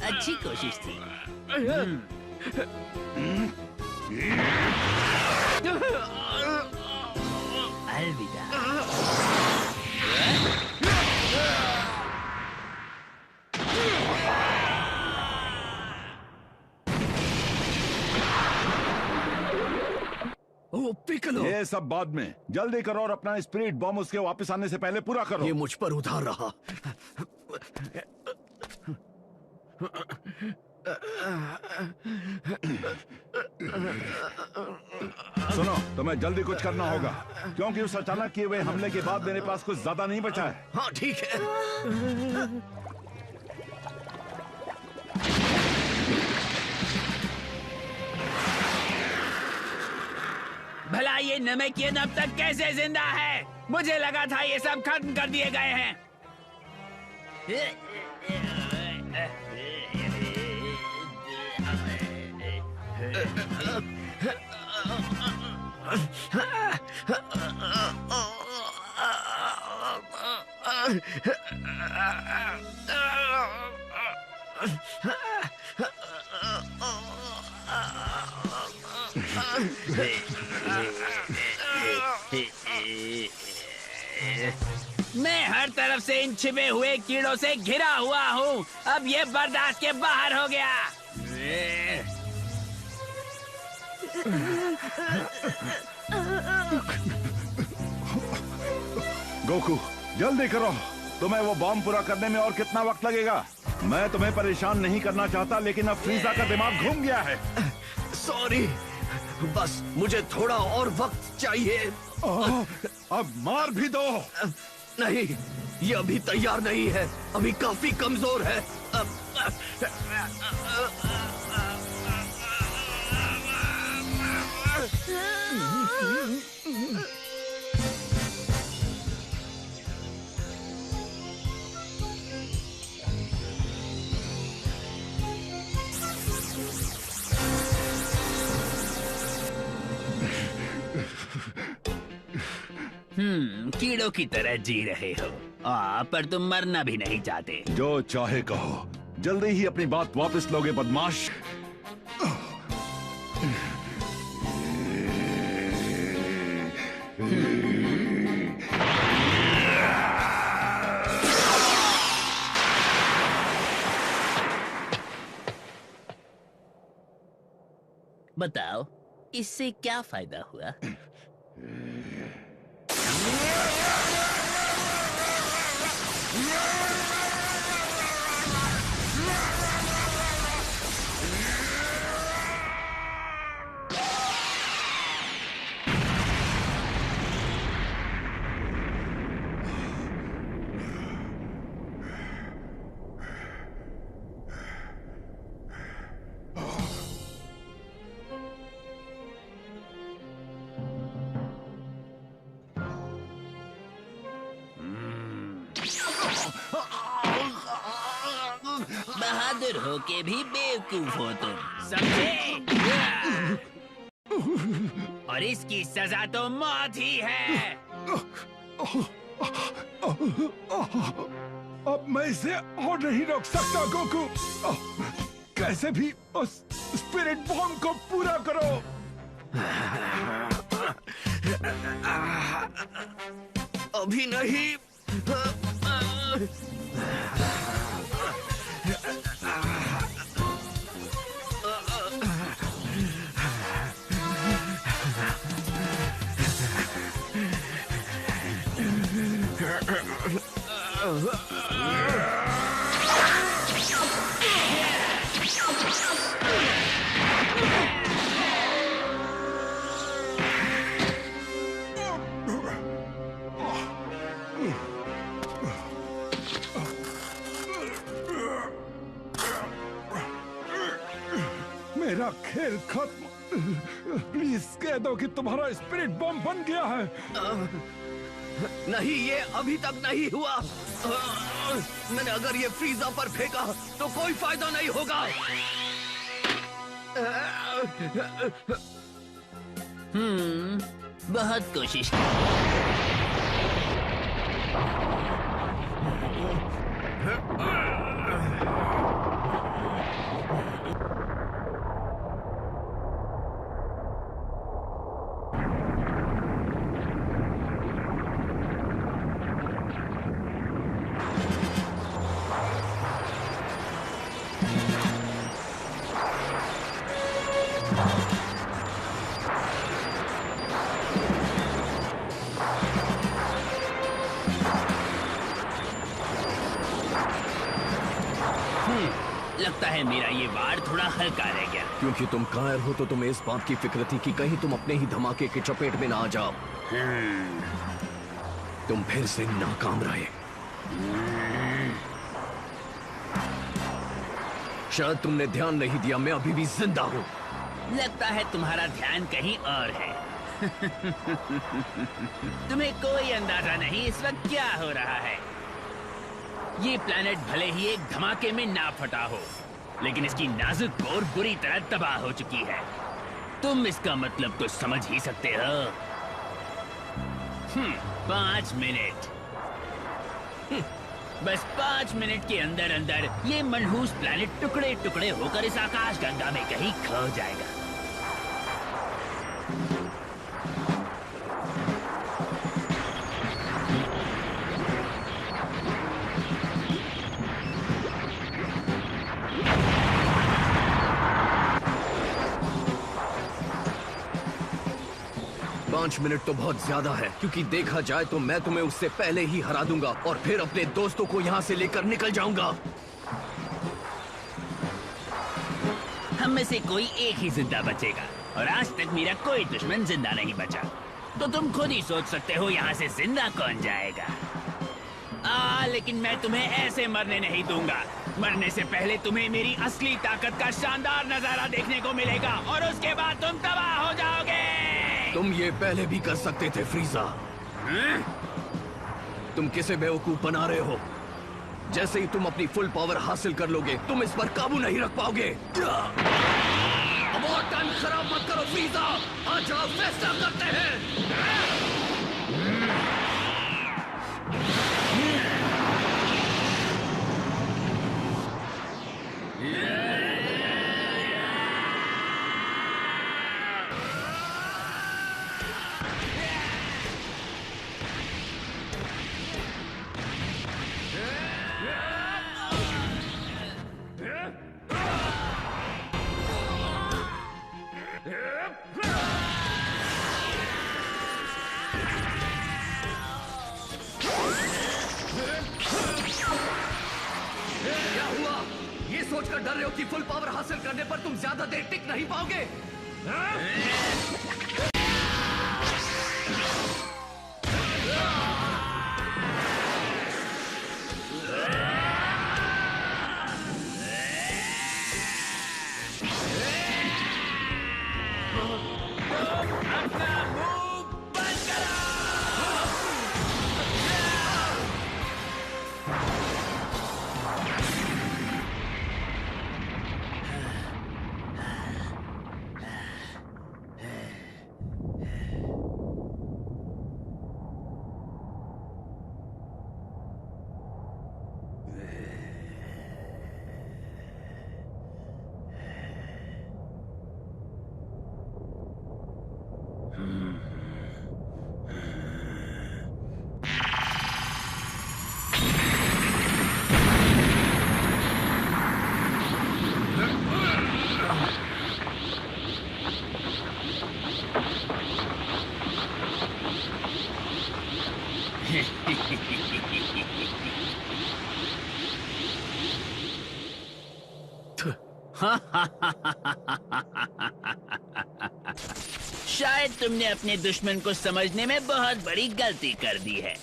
अच्छी कोशिश थी। अलविदा। ओ पिकलो, ये सब बाद में, जल्दी करो और अपना स्पिरिट बॉम्ब उसके वापस आने से पहले पूरा करो। ये मुझ पर उधार रहा। सुनो, तुम्हें जल्दी कुछ करना होगा, क्योंकि उस अचानक किए हुए हमले के बाद मेरे पास कुछ ज्यादा नहीं बचा है। हाँ ठीक है। भला ये नमकीन अब तक कैसे जिंदा है? मुझे लगा था ये सब खत्म कर दिए गए हैं। मैं हर तरफ से इन छिपे हुए कीड़ों से घिरा हुआ हूँ। अब ये बर्दाश्त के बाहर हो गया। गोकू, जल्दी करो। तुम्हें वो बॉम्ब पूरा करने में और कितना वक्त लगेगा? मैं तुम्हें परेशान नहीं करना चाहता, लेकिन अब फ्रीजा का दिमाग घूम गया है। सॉरी, बस मुझे थोड़ा और वक्त चाहिए। अब मार भी दो। नहीं, ये अभी तैयार नहीं है, अभी काफी कमजोर है। कीड़ों की तरह जी रहे हो, पर तुम मरना भी नहीं चाहते। जो चाहे कहो, जल्दी ही अपनी बात वापस लोगे बदमाश। बताओ, इससे क्या फायदा हुआ? बहादुर हो के भी बेवकूफ हो तुम, समझे? और इसकी सजा तो मौत ही है। अब मैं इसे और नहीं रोक सकता गोकू। कैसे भी उस स्पिरिट बॉम्ब को पूरा करो। अभी नहीं। मेरा खेल खत्म। प्लीज कह दो कि तुम्हारा स्पिरिट बम बन गया है। नहीं, ये अभी तक नहीं हुआ। मैंने अगर ये फ्रीजा पर फेंका तो कोई फायदा नहीं होगा। बहुत कोशिश की। लगता है मेरा ये वार थोड़ा हल्का रह गया। क्योंकि तुम कायर हो तो तुम्हें इस बात की फिक्र थी कि कहीं तुम अपने ही धमाके की चपेट में ना आ जाओ। तुम फिर से नाकाम रहे। शायद तुमने ध्यान नहीं दिया, मैं अभी भी जिंदा हूं। लगता है तुम्हारा ध्यान कहीं और है। तुम्हें कोई अंदाजा नहीं इस वक्त क्या हो रहा है। ये प्लैनेट भले ही एक धमाके में ना फटा हो, लेकिन इसकी नाजुक कोर बुरी तरह तबाह हो चुकी है। तुम इसका मतलब तो समझ ही सकते हो। 5 मिनट, बस 5 मिनट के अंदर अंदर ये मनहूस प्लैनेट टुकड़े टुकड़े होकर इस आकाश गंगा में कहीं खो जाएगा। पांच मिनट तो बहुत ज्यादा है, क्योंकि देखा जाए तो मैं तुम्हें उससे पहले ही हरा दूंगा और फिर अपने दोस्तों को यहाँ से लेकर निकल जाऊंगा। हम में से कोई एक ही जिंदा बचेगा और आज तक मेरा कोई दुश्मन जिंदा नहीं बचा। तो तुम खुद ही सोच सकते हो यहाँ से जिंदा कौन जाएगा। लेकिन मैं तुम्हें ऐसे मरने नहीं दूंगा। मरने से पहले तुम्हें मेरी असली ताकत का शानदार नजारा देखने को मिलेगा और उसके बाद तुम तबाह हो जाओगे। तुम ये पहले भी कर सकते थे फ्रीजा। तुम किसे बेवकूफ बना रहे हो? जैसे ही तुम अपनी फुल पावर हासिल कर लोगे, तुम इस पर काबू नहीं रख पाओगे। अब और टाइम खराब मत करो फ्रीजा, आ जाओ फैसला करते हैं। क्या हुआ? ये सोचकर डर रहे हो कि फुल पावर हासिल करने पर तुम ज्यादा देर टिक नहीं पाओगे? शायद तुमने अपने दुश्मन को समझने में बहुत बड़ी गलती कर दी है।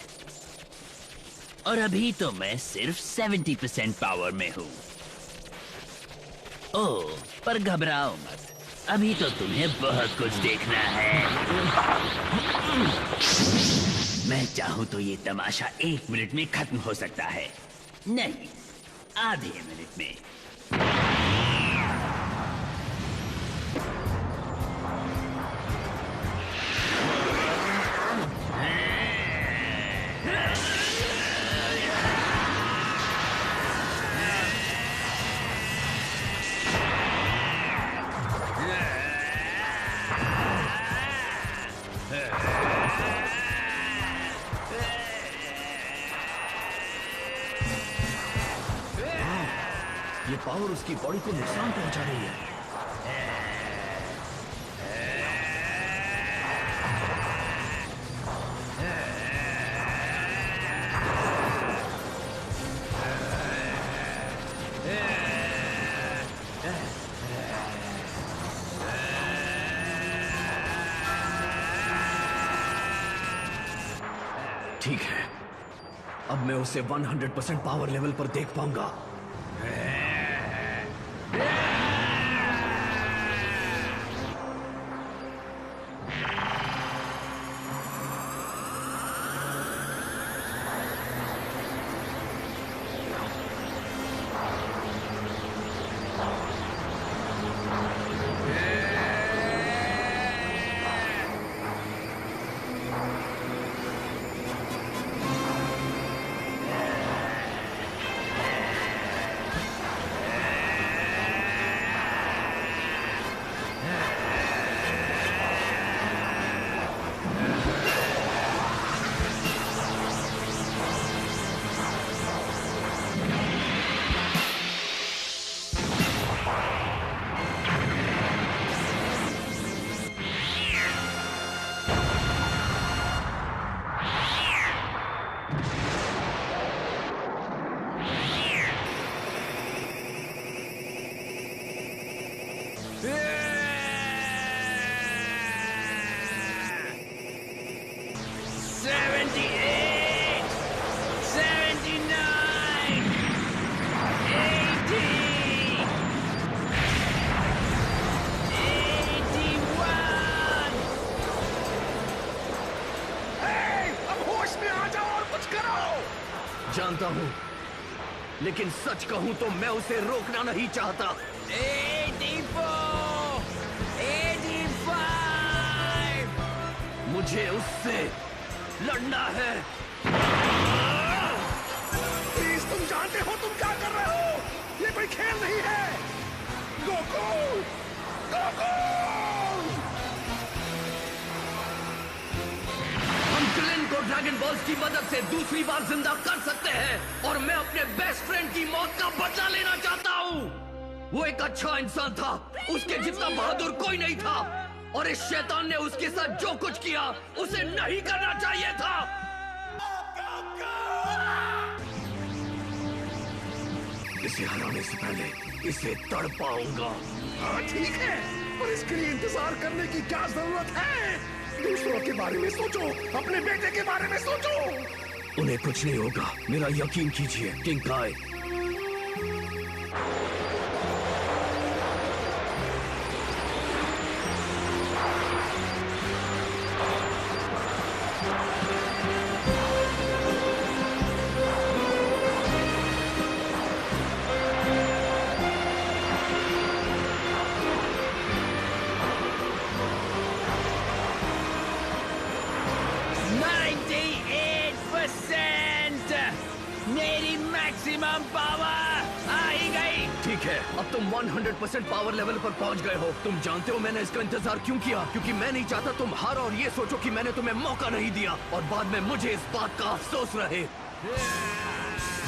और अभी तो मैं सिर्फ 70% पावर में हूँ। ओह, पर घबराओ मत, अभी तो तुम्हें बहुत कुछ देखना है। मैं चाहूँ तो ये तमाशा 1 मिनट में खत्म हो सकता है। नहीं, आधे मिनट में। ये पावर उसकी बॉडी को नुकसान पहुंचा रही है। ठीक है, अब मैं उसे 100% पावर लेवल पर देख पाऊंगा। जानता हूं, लेकिन सच कहूं तो मैं उसे रोकना नहीं चाहता। 85 मुझे उससे लड़ना है। प्लीज, तुम जानते हो तुम क्या कर रहे हो? ये कोई खेल नहीं है। गोकू! गोकू! हम क्लिन को ड्रैगन बॉल्स की मदद से दूसरी बार जिंदा कर सकते हैं और मैं अपने बेस्ट फ्रेंड की मौत का बदला लेना चाहता हूँ। वो एक अच्छा इंसान था, उसके जितना बहादुर कोई नहीं था, और इस शैतान ने उसके साथ जो कुछ किया उसे नहीं करना चाहिए था। इसे हराने से पहले इसे तड़ पाऊंगा। हाँ ठीक है, पर इसके लिए इंतजार करने की क्या जरूरत है? दूसरों के बारे में सोचो, अपने बेटे के बारे में सोचो। उन्हें कुछ नहीं होगा, मेरा यकीन कीजिए किंग काय। मेरी मैक्सिमम पावर आ ही गई। ठीक है, अब तुम 100% पावर लेवल पर पहुंच गए हो। तुम जानते हो मैंने इसका इंतजार क्यों किया? क्योंकि मैं नहीं चाहता तुम हारो और ये सोचो कि मैंने तुम्हें मौका नहीं दिया और बाद में मुझे इस बात का अफसोस रहे।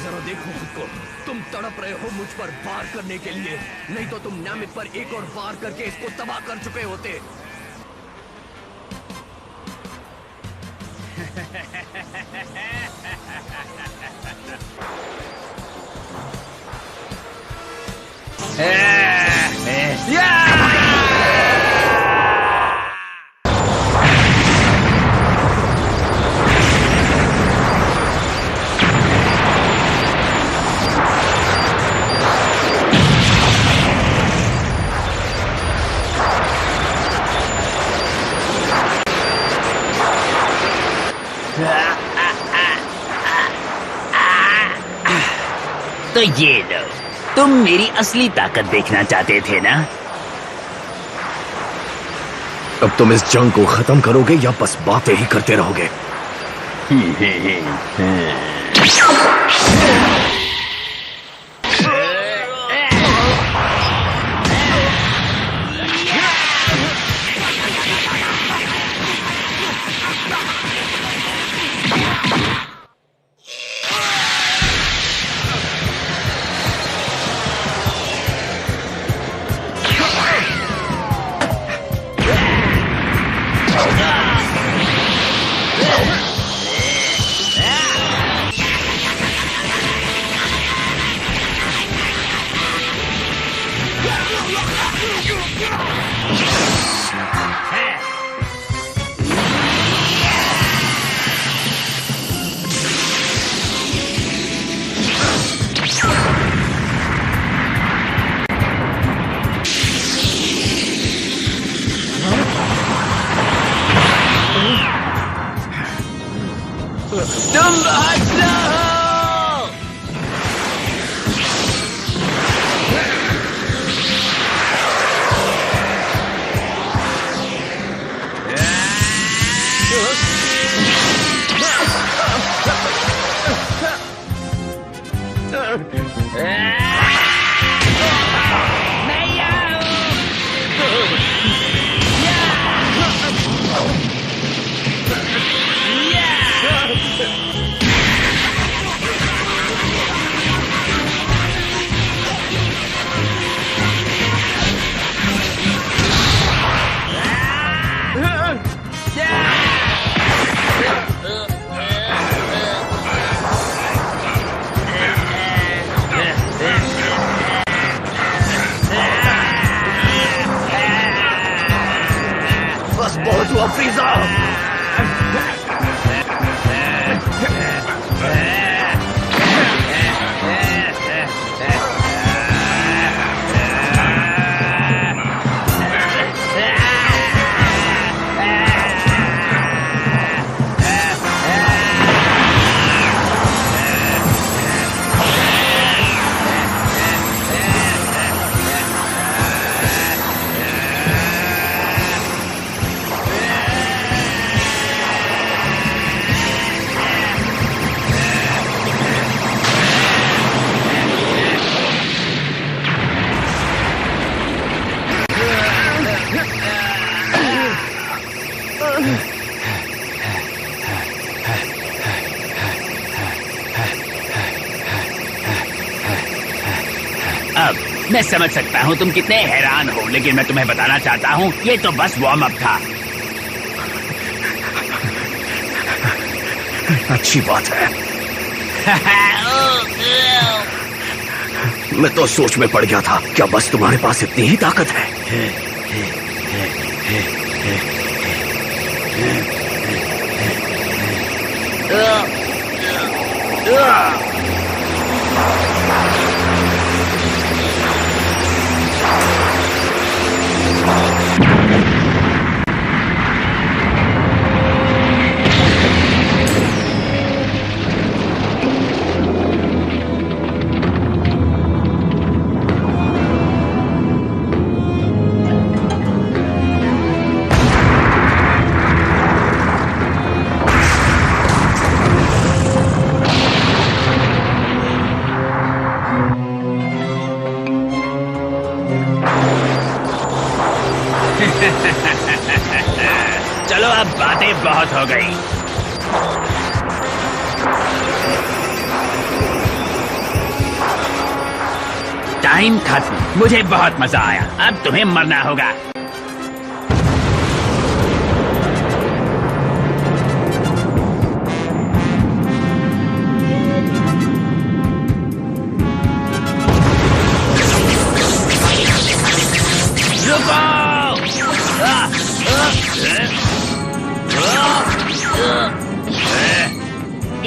जरा देखो खुद को, तुम तड़प रहे हो मुझ पर वार करने के लिए, नहीं तो तुम नामिक पर एक और वार करके इसको तबाह कर चुके होते। तो ये लो, तुम मेरी असली ताकत देखना चाहते थे ना? अब तुम इस जंग को खत्म करोगे या बस बातें ही करते रहोगे? तुम हट रहो। बस बहुत हुआ फ्रीजा। अब मैं समझ सकता हूँ तुम कितने हैरान हो, लेकिन मैं तुम्हें बताना चाहता हूँ ये तो बस वार्म अप था। अच्छी बात है। मैं तो सोच में पड़ गया था, क्या बस तुम्हारे पास इतनी ही ताकत है? चलो अब बातें बहुत हो गई। टाइम खत्म। मुझे बहुत मजा आया, अब तुम्हें मरना होगा।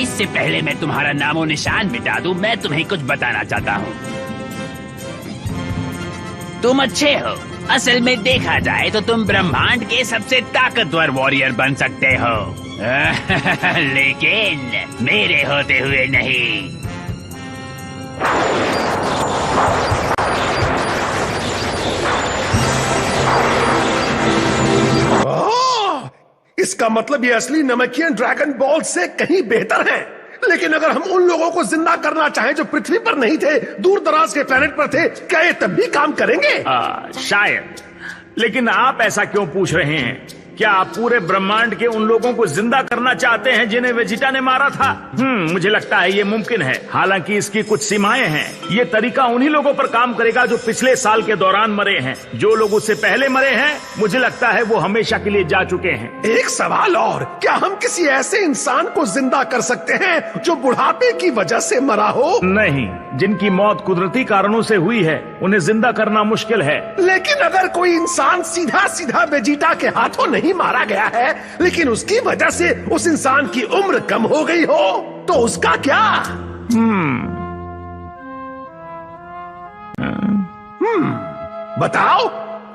इससे पहले मैं तुम्हारा नामो निशान मिटा दूं, मैं तुम्हें कुछ बताना चाहता हूँ। तुम अच्छे हो, असल में देखा जाए तो तुम ब्रह्मांड के सबसे ताकतवर वॉरियर बन सकते हो। लेकिन मेरे होते हुए नहीं। इसका मतलब ये असली नमकीन ड्रैगन बॉल से कहीं बेहतर है। लेकिन अगर हम उन लोगों को जिंदा करना चाहें जो पृथ्वी पर नहीं थे, दूर दराज के प्लेनेट पर थे, क्या ये तब भी काम करेंगे? शायद। लेकिन आप ऐसा क्यों पूछ रहे हैं? क्या आप पूरे ब्रह्मांड के उन लोगों को जिंदा करना चाहते हैं जिन्हें वेजिटा ने मारा था? मुझे लगता है ये मुमकिन है, हालांकि इसकी कुछ सीमाएं हैं। ये तरीका उन्हीं लोगों पर काम करेगा जो पिछले साल के दौरान मरे हैं। जो लोग उससे पहले मरे हैं, मुझे लगता है वो हमेशा के लिए जा चुके हैं। एक सवाल और, क्या हम किसी ऐसे इंसान को जिंदा कर सकते हैं जो बुढ़ापे की वजह से मरा हो? नहीं, जिनकी मौत कुदरती कारणों से हुई है उन्हें जिंदा करना मुश्किल है। लेकिन अगर कोई इंसान सीधा सीधा वेजिटा के हाथों नहीं मारा गया है, लेकिन उसकी वजह से उस इंसान की उम्र कम हो गई हो, तो उसका क्या? बताओ,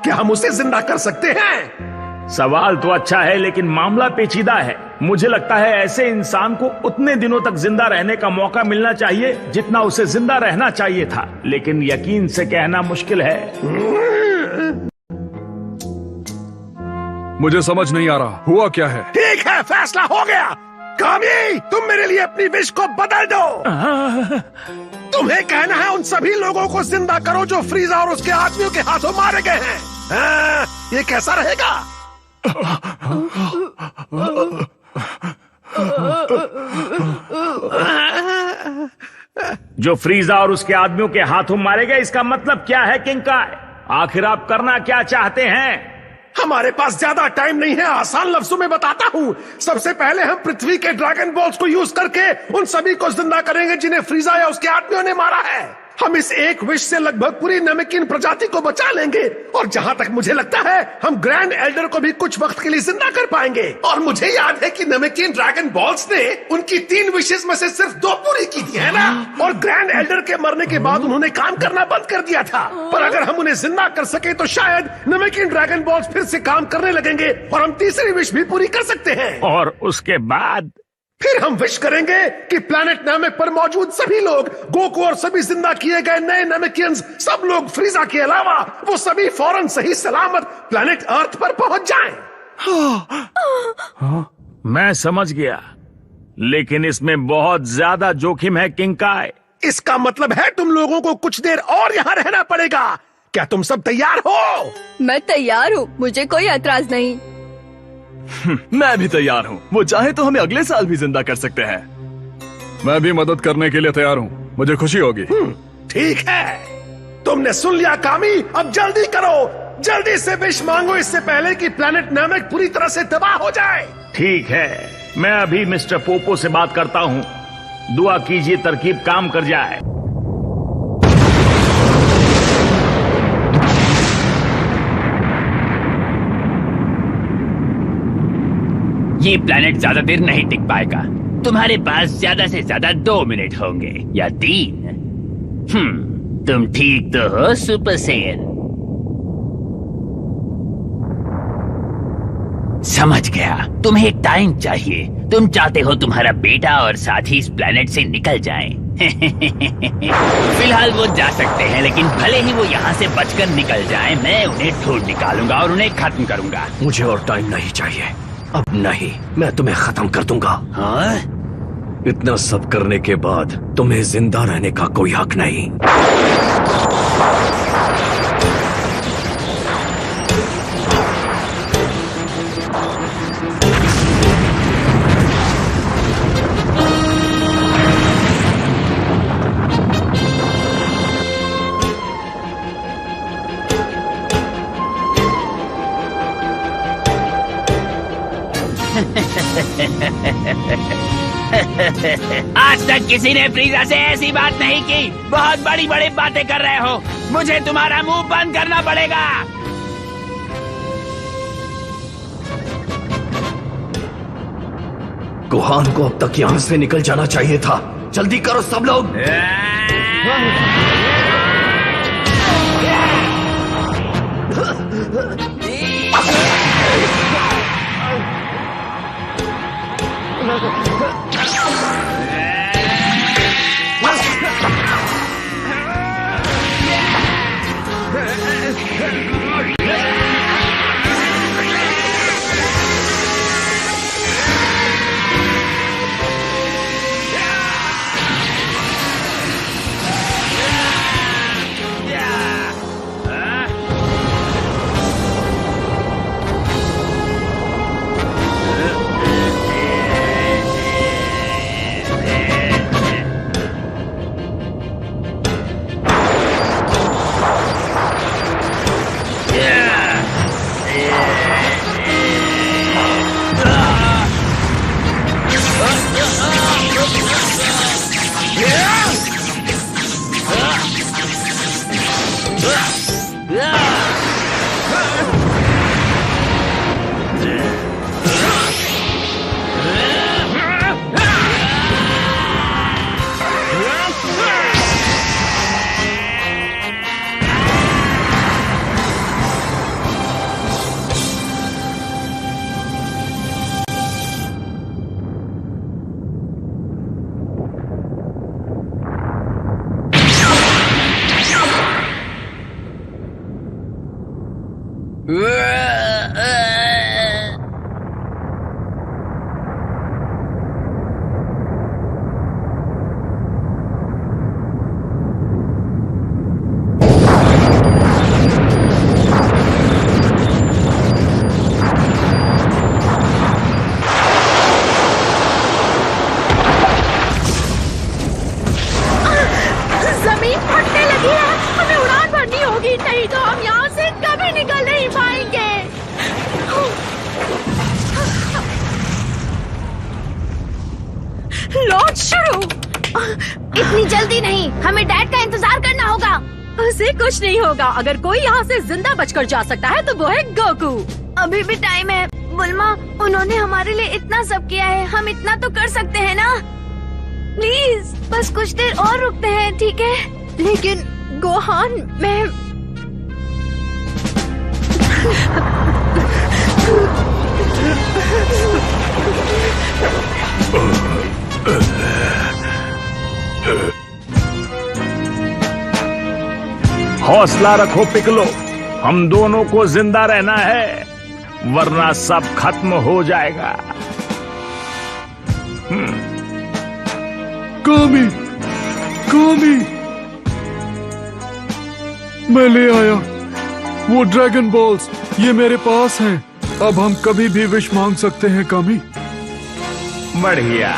क्या हम उसे जिंदा कर सकते हैं? सवाल तो अच्छा है, लेकिन मामला पेचीदा है। मुझे लगता है ऐसे इंसान को उतने दिनों तक जिंदा रहने का मौका मिलना चाहिए जितना उसे जिंदा रहना चाहिए था, लेकिन यकीन से कहना मुश्किल है। मुझे समझ नहीं आ रहा हुआ क्या है। ठीक है, फैसला हो गया। कामी, तुम मेरे लिए अपनी विश को बदल दो। तुम्हें कहना है उन सभी लोगों को जिंदा करो जो फ्रीजा और उसके आदमियों के हाथों मारे गए हैं। ये कैसा रहेगा? जो फ्रीजा और उसके आदमियों के हाथों मारे गए, इसका मतलब क्या है किंगकाय? आखिर आप करना क्या चाहते हैं? हमारे पास ज्यादा टाइम नहीं है, आसान लफ्जों में बताता हूँ। सबसे पहले हम पृथ्वी के ड्रैगन बॉल्स को यूज करके उन सभी को जिंदा करेंगे जिन्हें फ्रीजा या उसके आदमियों ने मारा है। हम इस एक विश से लगभग पूरी नमकीन प्रजाति को बचा लेंगे, और जहाँ तक मुझे लगता है हम ग्रैंड एल्डर को भी कुछ वक्त के लिए जिंदा कर पाएंगे। और मुझे याद है कि नमकीन ड्रैगन बॉल्स ने उनकी 3 विशेष में से सिर्फ 2 पूरी की थी, है ना? और ग्रैंड एल्डर के मरने के बाद उन्होंने काम करना बंद कर दिया था। पर अगर हम उन्हें जिंदा कर सके तो शायद नमकीन ड्रैगन बॉल्स फिर से काम करने लगेंगे और हम तीसरी विश भी पूरी कर सकते हैं। और उसके बाद फिर हम विश करेंगे कि प्लैनेट नामेक पर मौजूद सभी लोग, गोकू और सभी जिंदा किए गए नए नमकियंस, सब लोग फ्रीजा के अलावा, वो सभी फौरन सही सलामत प्लैनेट अर्थ पर पहुंच जाएं। मैं समझ गया, लेकिन इसमें बहुत ज्यादा जोखिम है किंगकाय। इसका मतलब है तुम लोगों को कुछ देर और यहाँ रहना पड़ेगा। क्या तुम सब तैयार हो? मैं तैयार हूँ, मुझे कोई एतराज नहीं। मैं भी तैयार हूँ। वो चाहे तो हमें अगले साल भी जिंदा कर सकते हैं। मैं भी मदद करने के लिए तैयार हूँ, मुझे खुशी होगी। ठीक है, तुमने सुन लिया कामी। अब जल्दी करो, जल्दी से विश मांगो, इससे पहले कि प्लैनेट नामेक पूरी तरह से तबाह हो जाए। ठीक है, मैं अभी मिस्टर पोपो से बात करता हूँ। दुआ कीजिए तरकीब काम कर जाए। ये प्लैनेट ज्यादा देर नहीं टिक पाएगा। तुम्हारे पास ज्यादा से ज्यादा 2 मिनट होंगे या 3। तुम ठीक तो हो सुपर सैयन? समझ गया, तुम्हें टाइम चाहिए। तुम चाहते हो तुम्हारा बेटा और साथी इस प्लैनेट से निकल जाएं। फिलहाल वो जा सकते हैं, लेकिन भले ही वो यहाँ से बचकर निकल जाएं, मैं उन्हें ढूंढ निकालूंगा और उन्हें खत्म करूंगा। मुझे और टाइम नहीं चाहिए, अब नहीं। मैं तुम्हें खत्म कर दूंगा। हाँ? इतना सब करने के बाद तुम्हें जिंदा रहने का कोई हक नहीं। आज तक किसी ने फ्रीजा से ऐसी बात नहीं की। बहुत बड़ी बड़ी बातें कर रहे हो। मुझे तुम्हारा मुंह बंद करना पड़ेगा। गुहान को अब तक यहाँ से निकल जाना चाहिए था। जल्दी करो सब लोग। जमीन फटने लगी है, हमें उड़ान भरनी होगी, नहीं तो हम यहाँ से कभी निकल नहीं पाएंगे। लॉन्च शुरू। इतनी जल्दी नहीं, हमें डैड का इंतजार करना होगा। उसे कुछ नहीं होगा, अगर कोई यहाँ से जिंदा बचकर जा सकता है तो वो है गोकू। अभी भी टाइम है बुल्मा, उन्होंने हमारे लिए इतना सब किया है, हम इतना तो कर सकते हैं ना। प्लीज बस कुछ देर और रुकते हैं, ठीक है? लेकिन गोहान, मैं हौसला रखो पिकलो, हम दोनों को जिंदा रहना है, वरना सब खत्म हो जाएगा। कामी, कामी, मैं ले आया वो ड्रैगन बॉल्स, ये मेरे पास हैं। अब हम कभी भी विश मांग सकते हैं कामी। बढ़िया।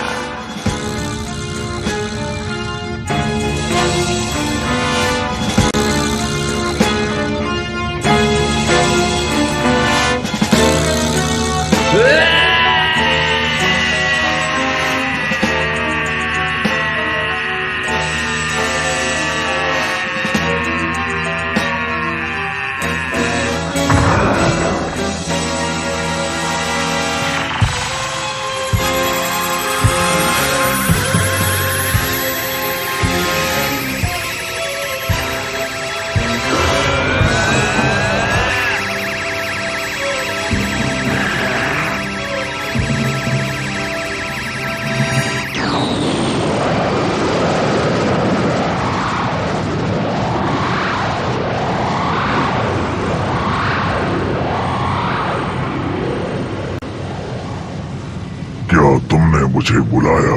क्या तुमने मुझे बुलाया?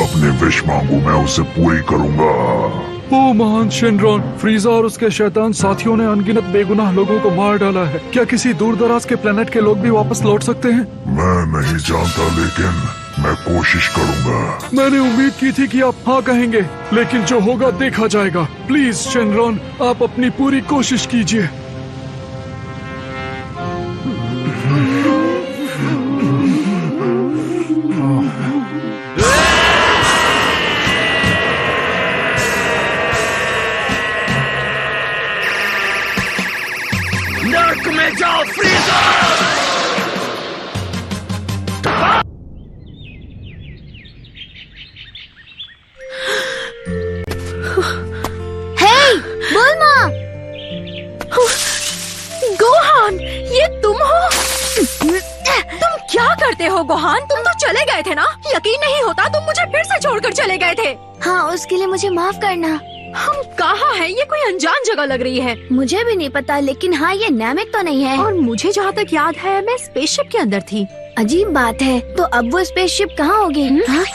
अपनी विश मांगू, मैं उसे पूरी करूंगा। ओ महान शेनरॉन, फ्रीजा और उसके शैतान साथियों ने अनगिनत बेगुनाह लोगों को मार डाला है। क्या किसी दूर दराज के प्लेनेट के लोग भी वापस लौट सकते हैं? मैं नहीं जानता, लेकिन मैं कोशिश करूंगा। मैंने उम्मीद की थी कि आप हाँ कहेंगे, लेकिन जो होगा देखा जाएगा। प्लीज शेनरॉन, आप अपनी पूरी कोशिश कीजिए। नर्क में जाओ फ्रीजा! हे बुल्मा! गोहान, ये तुम हो? तुम क्या करते हो गोहान? तुम तो चले गए थे ना? यकीन नहीं होता तुम मुझे फिर से छोड़कर चले गए थे। हाँ, उसके लिए मुझे माफ करना। हम कहाँ हैं? ये कोई अनजान जगह लग रही है। मुझे भी नहीं पता, लेकिन हाँ ये नैमिक तो नहीं है। और मुझे जहाँ तक याद है मैं स्पेसशिप के अंदर थी। अजीब बात है। तो अब वो स्पेसशिप कहाँ होगी? हाँ?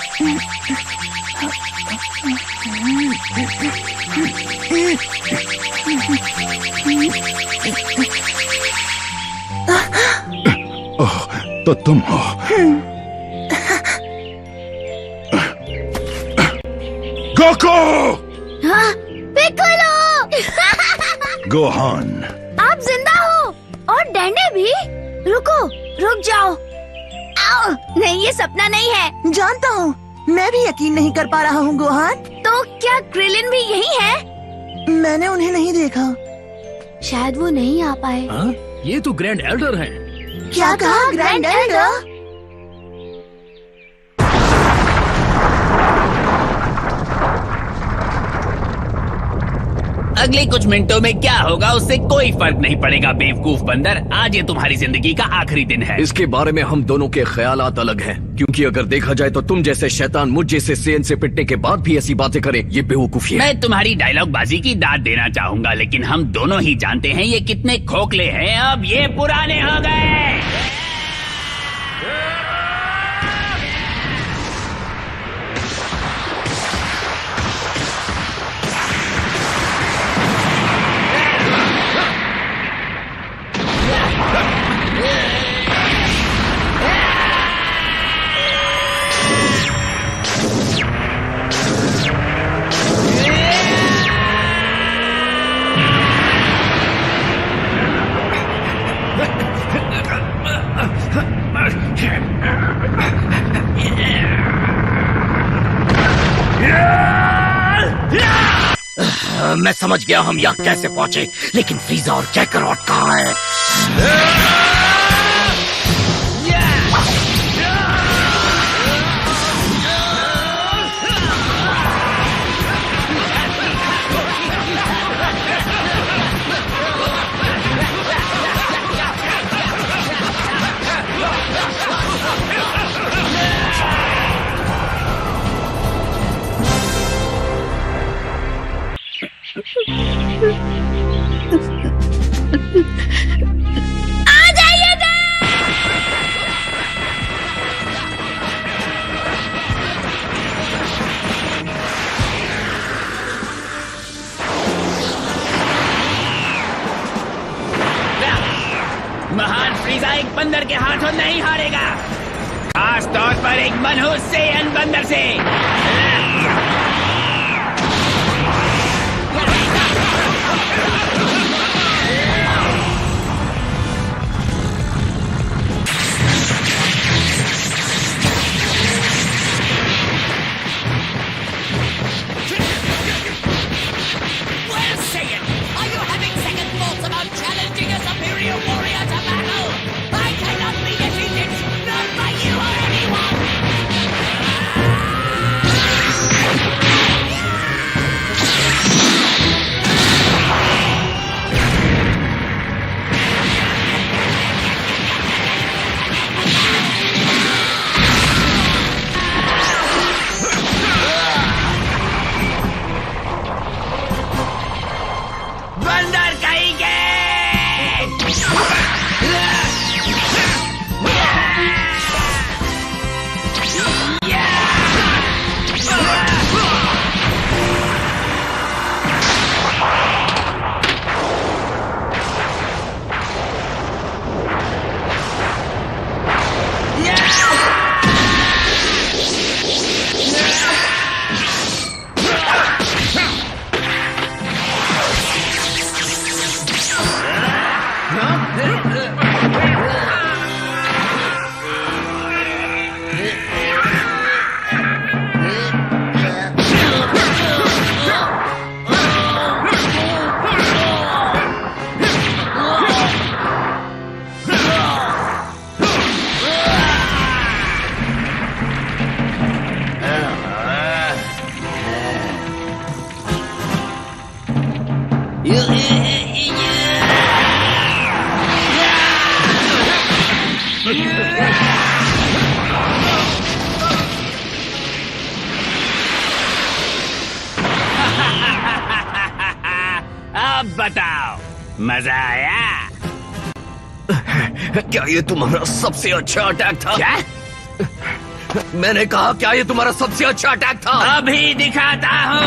ओह, तो तुम हो। गोकू! हाँ? पिक्कोलो! गोहान। आप जिंदा हो और डेंडे भी? रुको, रुक जाओ। आओ, नहीं ये सपना नहीं है। जानता हूँ, मैं भी यकीन नहीं कर पा रहा हूँ गोहान। तो क्या क्रिलिन भी यही है? मैंने उन्हें नहीं देखा। शायद वो नहीं आ पाए। ये तो ग्रैंड एल्डर हैं। क्या कहा ग्रैंड एल्डर? अगले कुछ मिनटों में क्या होगा उससे कोई फर्क नहीं पड़ेगा बेवकूफ बंदर। आज ये तुम्हारी जिंदगी का आखिरी दिन है। इसके बारे में हम दोनों के ख्यालात अलग हैं, क्योंकि अगर देखा जाए तो तुम जैसे शैतान मुझ जैसे सेन से पिटने के बाद भी ऐसी बातें करे, ये बेवकूफी है। मैं तुम्हारी डायलॉग बाजी की दाद देना चाहूंगा, लेकिन हम दोनों ही जानते हैं ये कितने खोखले हैं। अब ये पुराने हो गए। मैं समझ गया हम यहाँ कैसे पहुँचे, लेकिन फ्रीजा और कैकरॉट कहाँ है? आ जाइए ना! महान फ्रीजा एक बंदर के हाथों नहीं हारेगा, खास तौर पर एक मनहूस सेयन बंदर से। अब बताओ, मजा आया? क्या ये तुम्हारा सबसे अच्छा अटैक था? क्या? मैंने कहा क्या ये तुम्हारा सबसे अच्छा अटैक था? अभी दिखाता हूँ।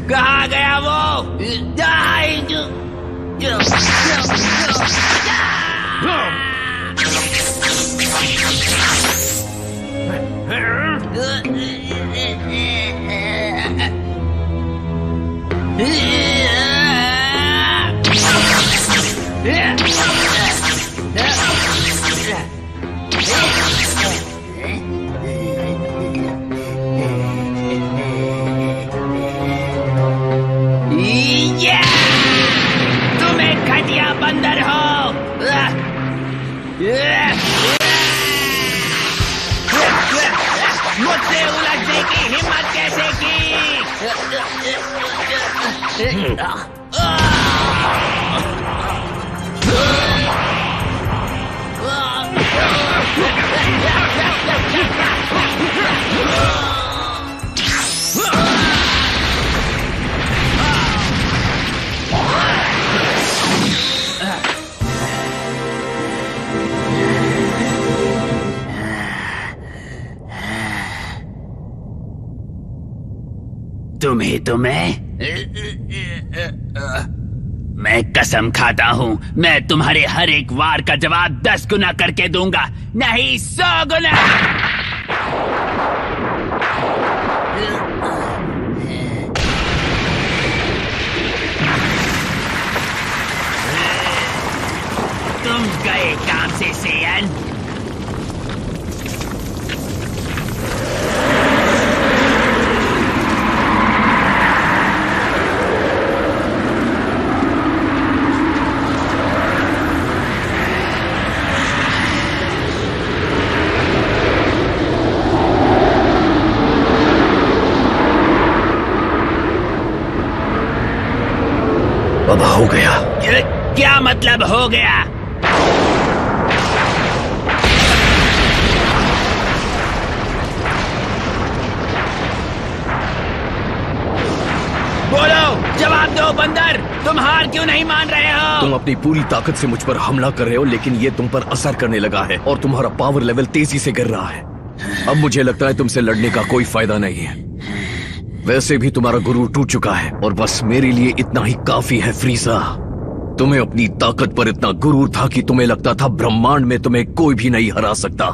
कहाँ गया वो? तुम एक घटिया बंदर हो। मुझसे उलझने की हिम्मत कैसे की? मैं कसम खाता हूँ, मैं तुम्हारे हर एक वार का जवाब 10 गुना करके दूंगा, नहीं 100 गुना। तुम गए काम से सेयन। अब हो गया। क्या मतलब हो गया? बोलो, जवाब दो बंदर, तुम हार क्यों नहीं मान रहे हो? तुम अपनी पूरी ताकत से मुझ पर हमला कर रहे हो, लेकिन ये तुम पर असर करने लगा है और तुम्हारा पावर लेवल तेजी से गिर रहा है। अब मुझे लगता है तुमसे लड़ने का कोई फायदा नहीं है। वैसे भी तुम्हारा गुरूर टूट चुका है और बस मेरे लिए इतना ही काफी है फ्रीजा। तुम्हें अपनी ताकत पर इतना गुरूर था कि तुम्हें लगता था ब्रह्मांड में तुम्हें कोई भी नहीं हरा सकता,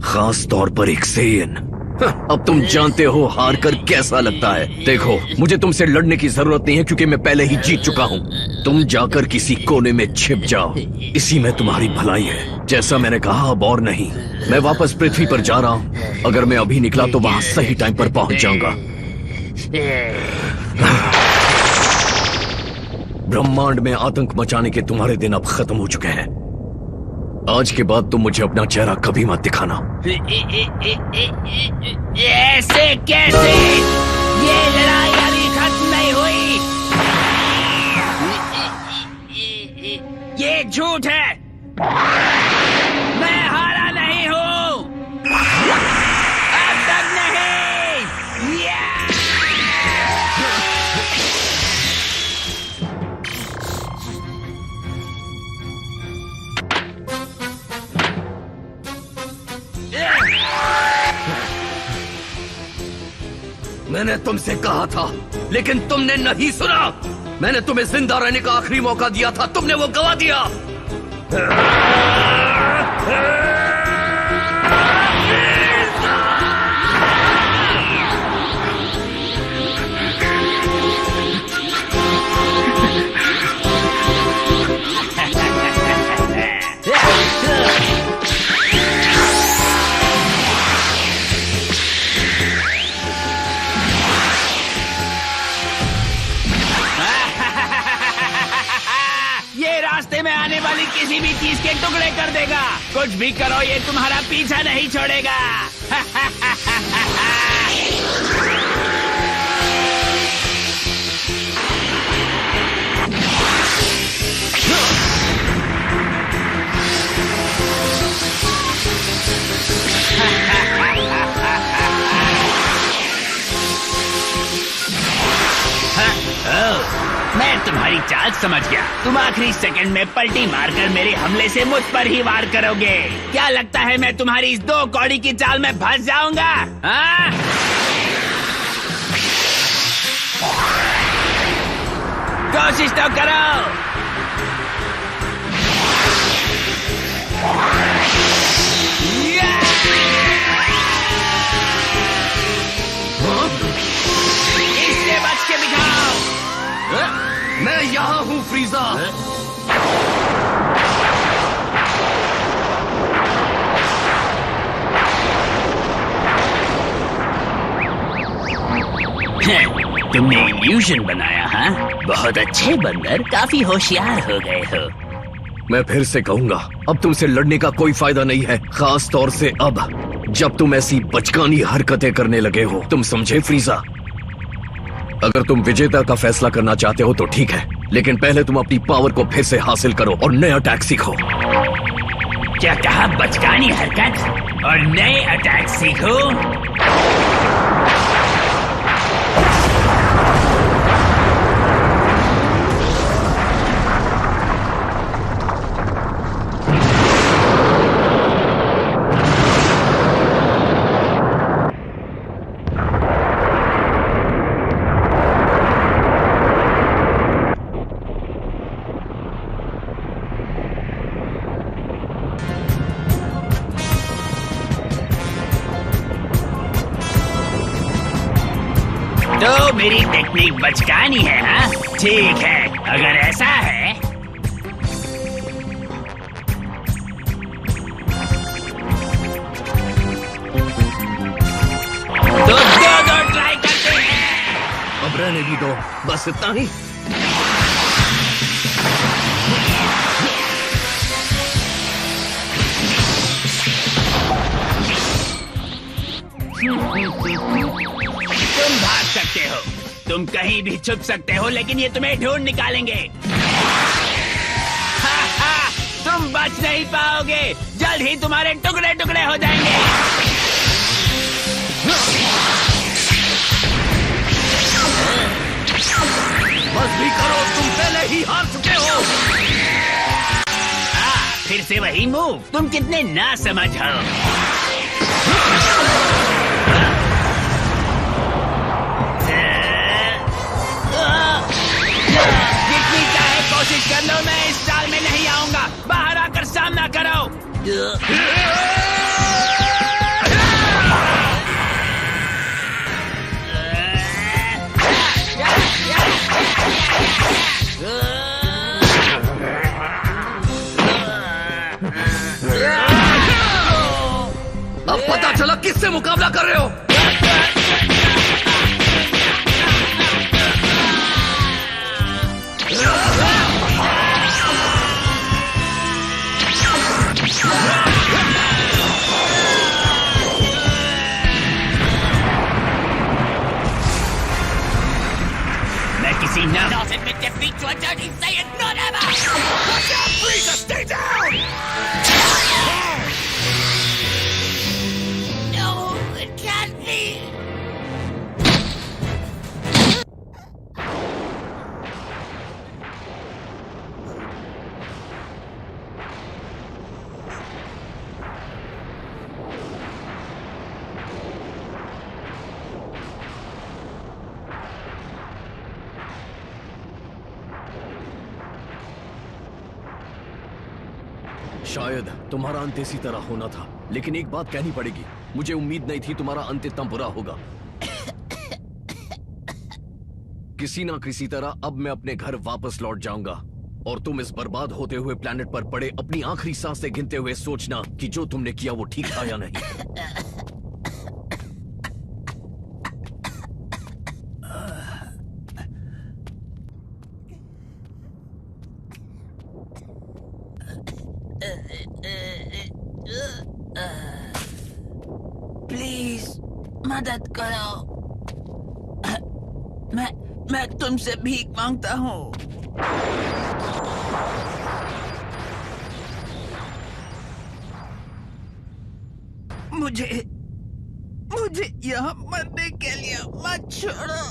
खास तौर पर एक सेयन। अब तुम जानते हो हार कर कैसा लगता है। देखो, मुझे तुमसे लड़ने की जरूरत नहीं है क्योंकि मैं पहले ही जीत चुका हूँ। तुम जाकर किसी कोने में छिप जाओ, इसी में तुम्हारी भलाई है। जैसा मैंने कहा, अब और नहीं। मैं वापस पृथ्वी पर जा रहा हूँ। अगर मैं अभी निकला तो वहां सही टाइम पर पहुंच जाऊंगा। ब्रह्मांड में आतंक मचाने के तुम्हारे दिन अब खत्म हो चुके हैं। आज के बाद तुम मुझे अपना चेहरा कभी मत दिखाना। ऐसे कैसे? ये लड़ाई अभी खत्म नहीं हुई। ये झूठ है, मैं हारा नहीं हूँ, अब तक नहीं। मैंने तुमसे कहा था, लेकिन तुमने नहीं सुना। मैंने तुम्हें जिंदा रहने का आखिरी मौका दिया था, तुमने वो गवा दिया। ये रास्ते में आने वाली किसी भी चीज के टुकड़े कर देगा। कुछ भी करो, ये तुम्हारा पीछा नहीं छोड़ेगा। मैं तुम्हारी चाल समझ गया। तुम आखिरी सेकंड में पलटी मारकर मेरे हमले से मुझ पर ही वार करोगे। क्या लगता है मैं तुम्हारी इस 2 कौड़ी की चाल में फंस जाऊंगा? हाँ? कोशिश तो करो। इससे बच के दिखाओ। मैं यहाँ हूँ फ्रीजा। तुमने इल्यूजन बनाया, हाँ? बहुत अच्छे बंदर, काफी होशियार हो गए हो। मैं फिर से कहूंगा, अब तुमसे लड़ने का कोई फायदा नहीं है, खास तौर से अब जब तुम ऐसी बचकानी हरकतें करने लगे हो। तुम समझे फ्रीजा? अगर तुम विजेता का फैसला करना चाहते हो तो ठीक है, लेकिन पहले तुम अपनी पावर को फिर से हासिल करो और नए अटैक सीखो। क्या कहा? बचकानी हरकत और नए अटैक सीखो? तो मेरी टेक्निक बचकानी है, हाँ? ठीक है, अगर ऐसा है तो दो ट्राई करते हैं। अब रहने भी दो, बस इतना ही। तुम भाग सकते हो, तुम कहीं भी छुप सकते हो, लेकिन ये तुम्हें ढूंढ निकालेंगे। तुम बच नहीं पाओगे, जल्द ही तुम्हारे टुकड़े टुकड़े हो जाएंगे। बस भी करो, तुम पहले ही हार चुके हो। फिर से वही मूव, तुम कितने ना समझ हो। जितनी चाहे कोशिश कर लो, मैं इस चाल में नहीं आऊंगा। बाहर आकर सामना करो। अब पता चला किससे मुकाबला कर रहे हो। मैं किसी ना admit defeat to a dirty Saiyan, not ever! Watch out, Frieza! Stay down! No, it can't be. शायद तुम्हारा अंत इसी तरह होना था, लेकिन एक बात कहनी पड़ेगी, मुझे उम्मीद नहीं थी तुम्हारा अंत इतना बुरा होगा। किसी ना किसी तरह अब मैं अपने घर वापस लौट जाऊंगा और तुम इस बर्बाद होते हुए प्लेनेट पर पड़े अपनी आखिरी सांसें गिनते हुए सोचना कि जो तुमने किया वो ठीक था या नहीं। प्लीज मदद करो, मैं तुमसे भीख मांगता हूँ। मुझे यहाँ मरने के लिए मत छोड़ो।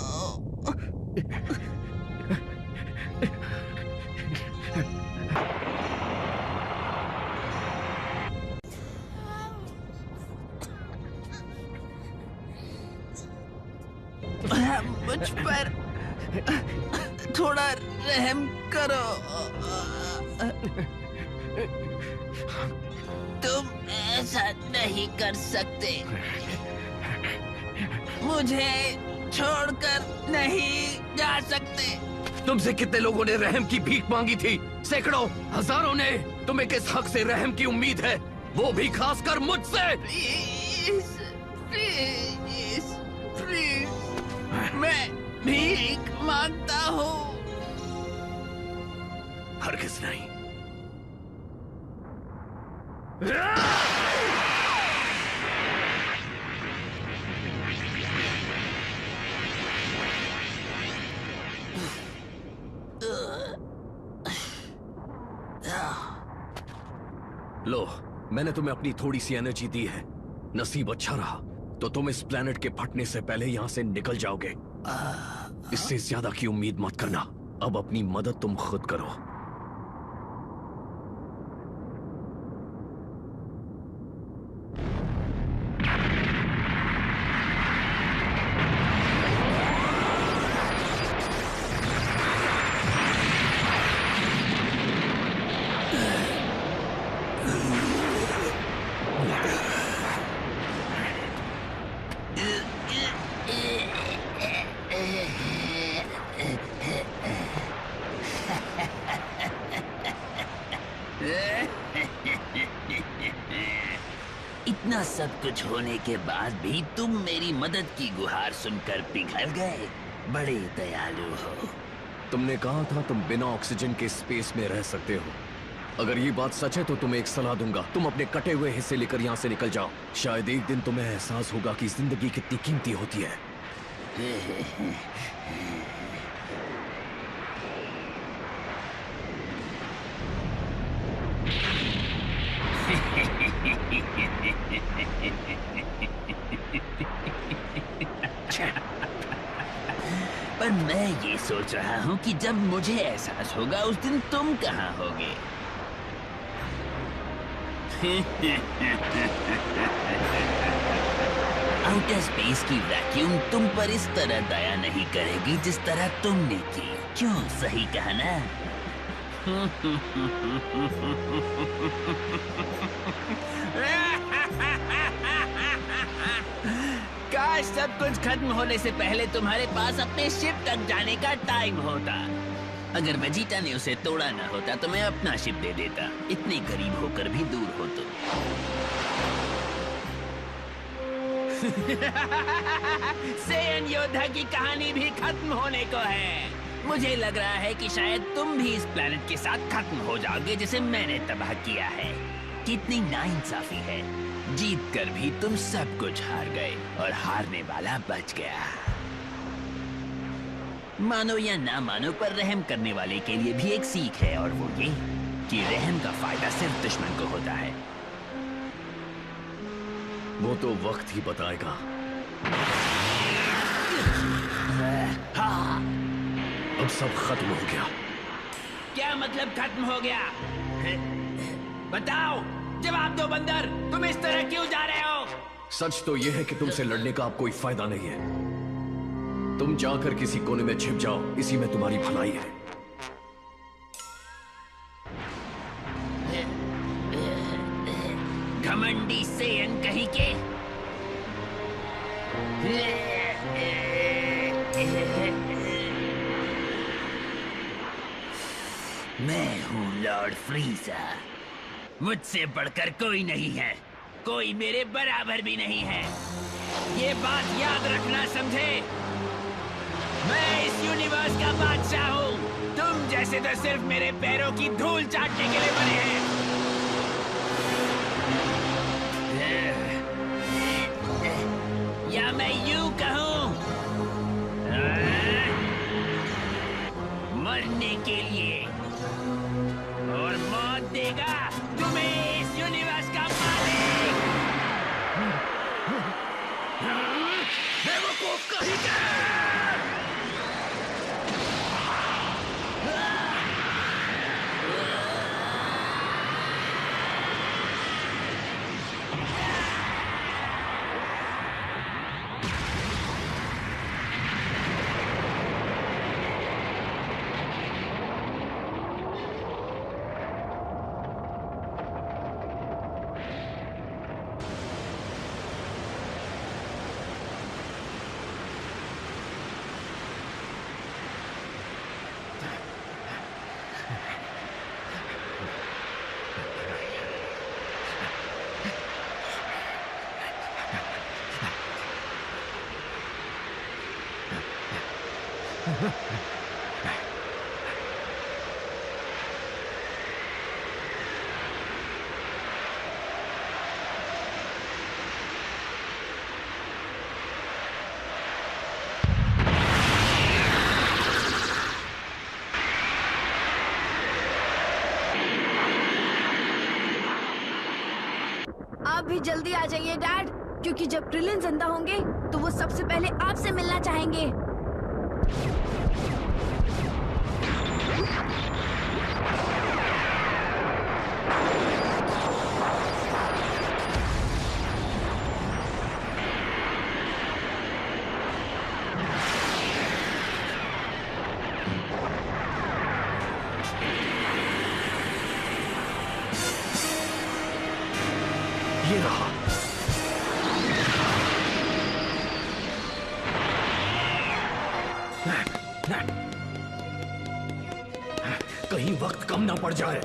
मुझ पर थोड़ा रहम करो। तुम ऐसा नहीं कर सकते, मुझे छोड़कर नहीं जा सकते। तुमसे कितने लोगों ने रहम की भीख मांगी थी? सैकड़ों, हजारों ने। तुम्हें किस हक से रहम की उम्मीद है, वो भी खासकर मुझसे? प्लीज प्लीज प्लीज, मैं भीख मांगता हूँ। हरगिज़ नहीं। लो, मैंने तुम्हें अपनी थोड़ी सी एनर्जी दी है। नसीब अच्छा रहा तो तुम इस प्लेनेट के फटने से पहले यहां से निकल जाओगे। इससे ज्यादा की उम्मीद मत करना। अब अपनी मदद तुम खुद करो। इतना सब कुछ होने के बाद भी तुम मेरी मदद की गुहार सुनकर पिघल गए। बड़े दयालु हो। तुमने कहा था तुम बिना ऑक्सीजन के स्पेस में रह सकते हो। अगर ये बात सच है तो तुम्हें एक सलाह दूंगा, तुम अपने कटे हुए हिस्से लेकर यहाँ से निकल जाओ। शायद एक दिन तुम्हें एहसास होगा कि जिंदगी कितनी कीमती होती है। पर मैं ये सोच रहा हूँ कि जब मुझे एहसास होगा उस दिन तुम कहाँ होगे। आउटर स्पेस की वैक्यूम तुम पर इस तरह दया नहीं करेगी जिस तरह तुमने की। क्यों, सही कहा ना? काश सब कुछ खत्म होने से पहले तुम्हारे पास अपने शिप तक जाने का टाइम होता। अगर वेजिटा ने उसे तोड़ा ना होता तो मैं अपना शिप दे देता। इतने करीब होकर भी दूर हो तो। सेयन योद्धा की कहानी भी खत्म होने को है। मुझे लग रहा है कि शायद तुम भी इस प्लेनेट के साथ खत्म हो जाओगे जिसे मैंने तबाह किया है। कितनी नाइंसाफी है, जीत कर भी तुम सब कुछ हार गए और हारने वाला बच गया। मानो या ना मानो पर रहम करने वाले के लिए भी एक सीख है, और वो ये कि रहम का फायदा सिर्फ दुश्मन को होता है। वो तो वक्त ही बताएगा। हाँ। अब सब खत्म हो गया। क्या मतलब खत्म हो गया? बताओ, जवाब दो बंदर। तुम इस तरह क्यों जा रहे हो? सच तो यह है कि तुमसे लड़ने का अब कोई फायदा नहीं है। तुम जाकर किसी कोने में छिप जाओ, इसी में तुम्हारी भलाई है। मैं हूँ लॉर्ड फ्रीजा। मुझसे बढ़कर कोई नहीं है, कोई मेरे बराबर भी नहीं है। ये बात याद रखना, समझे? मैं इस यूनिवर्स का बादशाह हूँ। तुम जैसे तो सिर्फ मेरे पैरों की धूल चाटने के लिए बने हैं। या मैं यूं कहूं, मरने के लिए, और मौत देगा तुम्हें इस यूनिवर्स का मालिक। बेवकूफ कहीं का। आप भी जल्दी आ जाइए डैड, क्योंकि जब क्रिलिन जिंदा होंगे तो वो सबसे पहले आपसे मिलना चाहेंगे। ये रहा। कहीं वक्त कम ना पड़ जाए।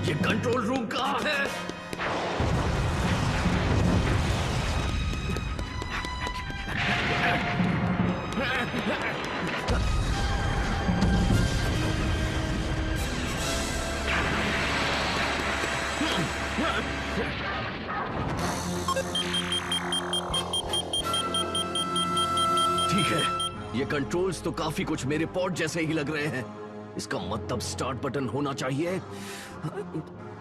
ये कंट्रोल रूम कहाँ है? ठीक है, ये कंट्रोल्स तो काफी कुछ मेरे पॉड जैसे ही लग रहे हैं। इसका मतलब स्टार्ट बटन होना चाहिए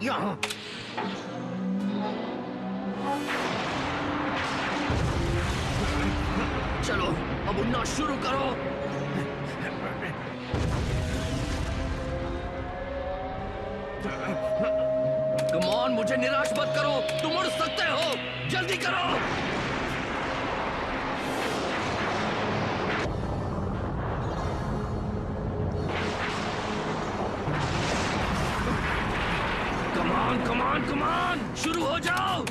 यहाँ। चलो अब उड़ना शुरू करो। कम ऑन, मुझे निराश मत करो, तुम उड़ सकते हो, जल्दी करो। कम ऑन, शुरू हो जाओ।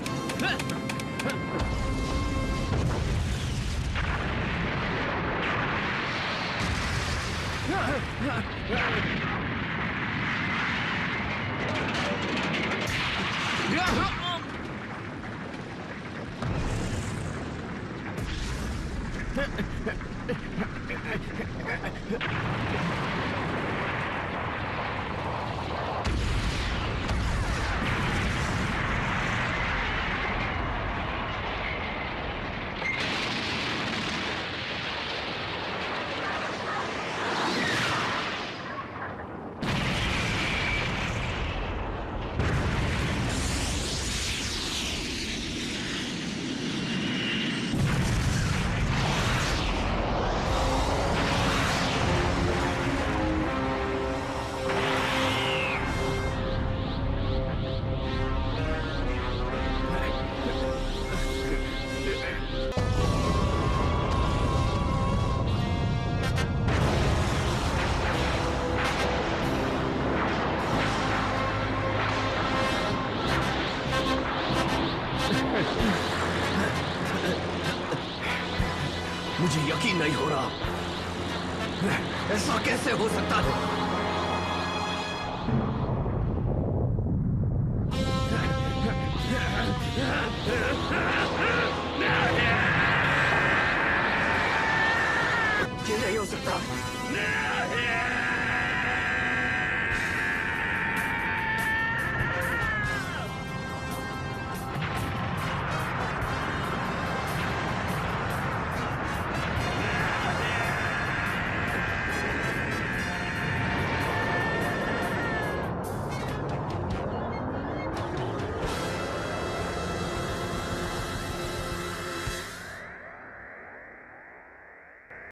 मुझे यकीन नहीं हो रहा, ऐसा कैसे हो सकता है? ये नहीं हो सकता।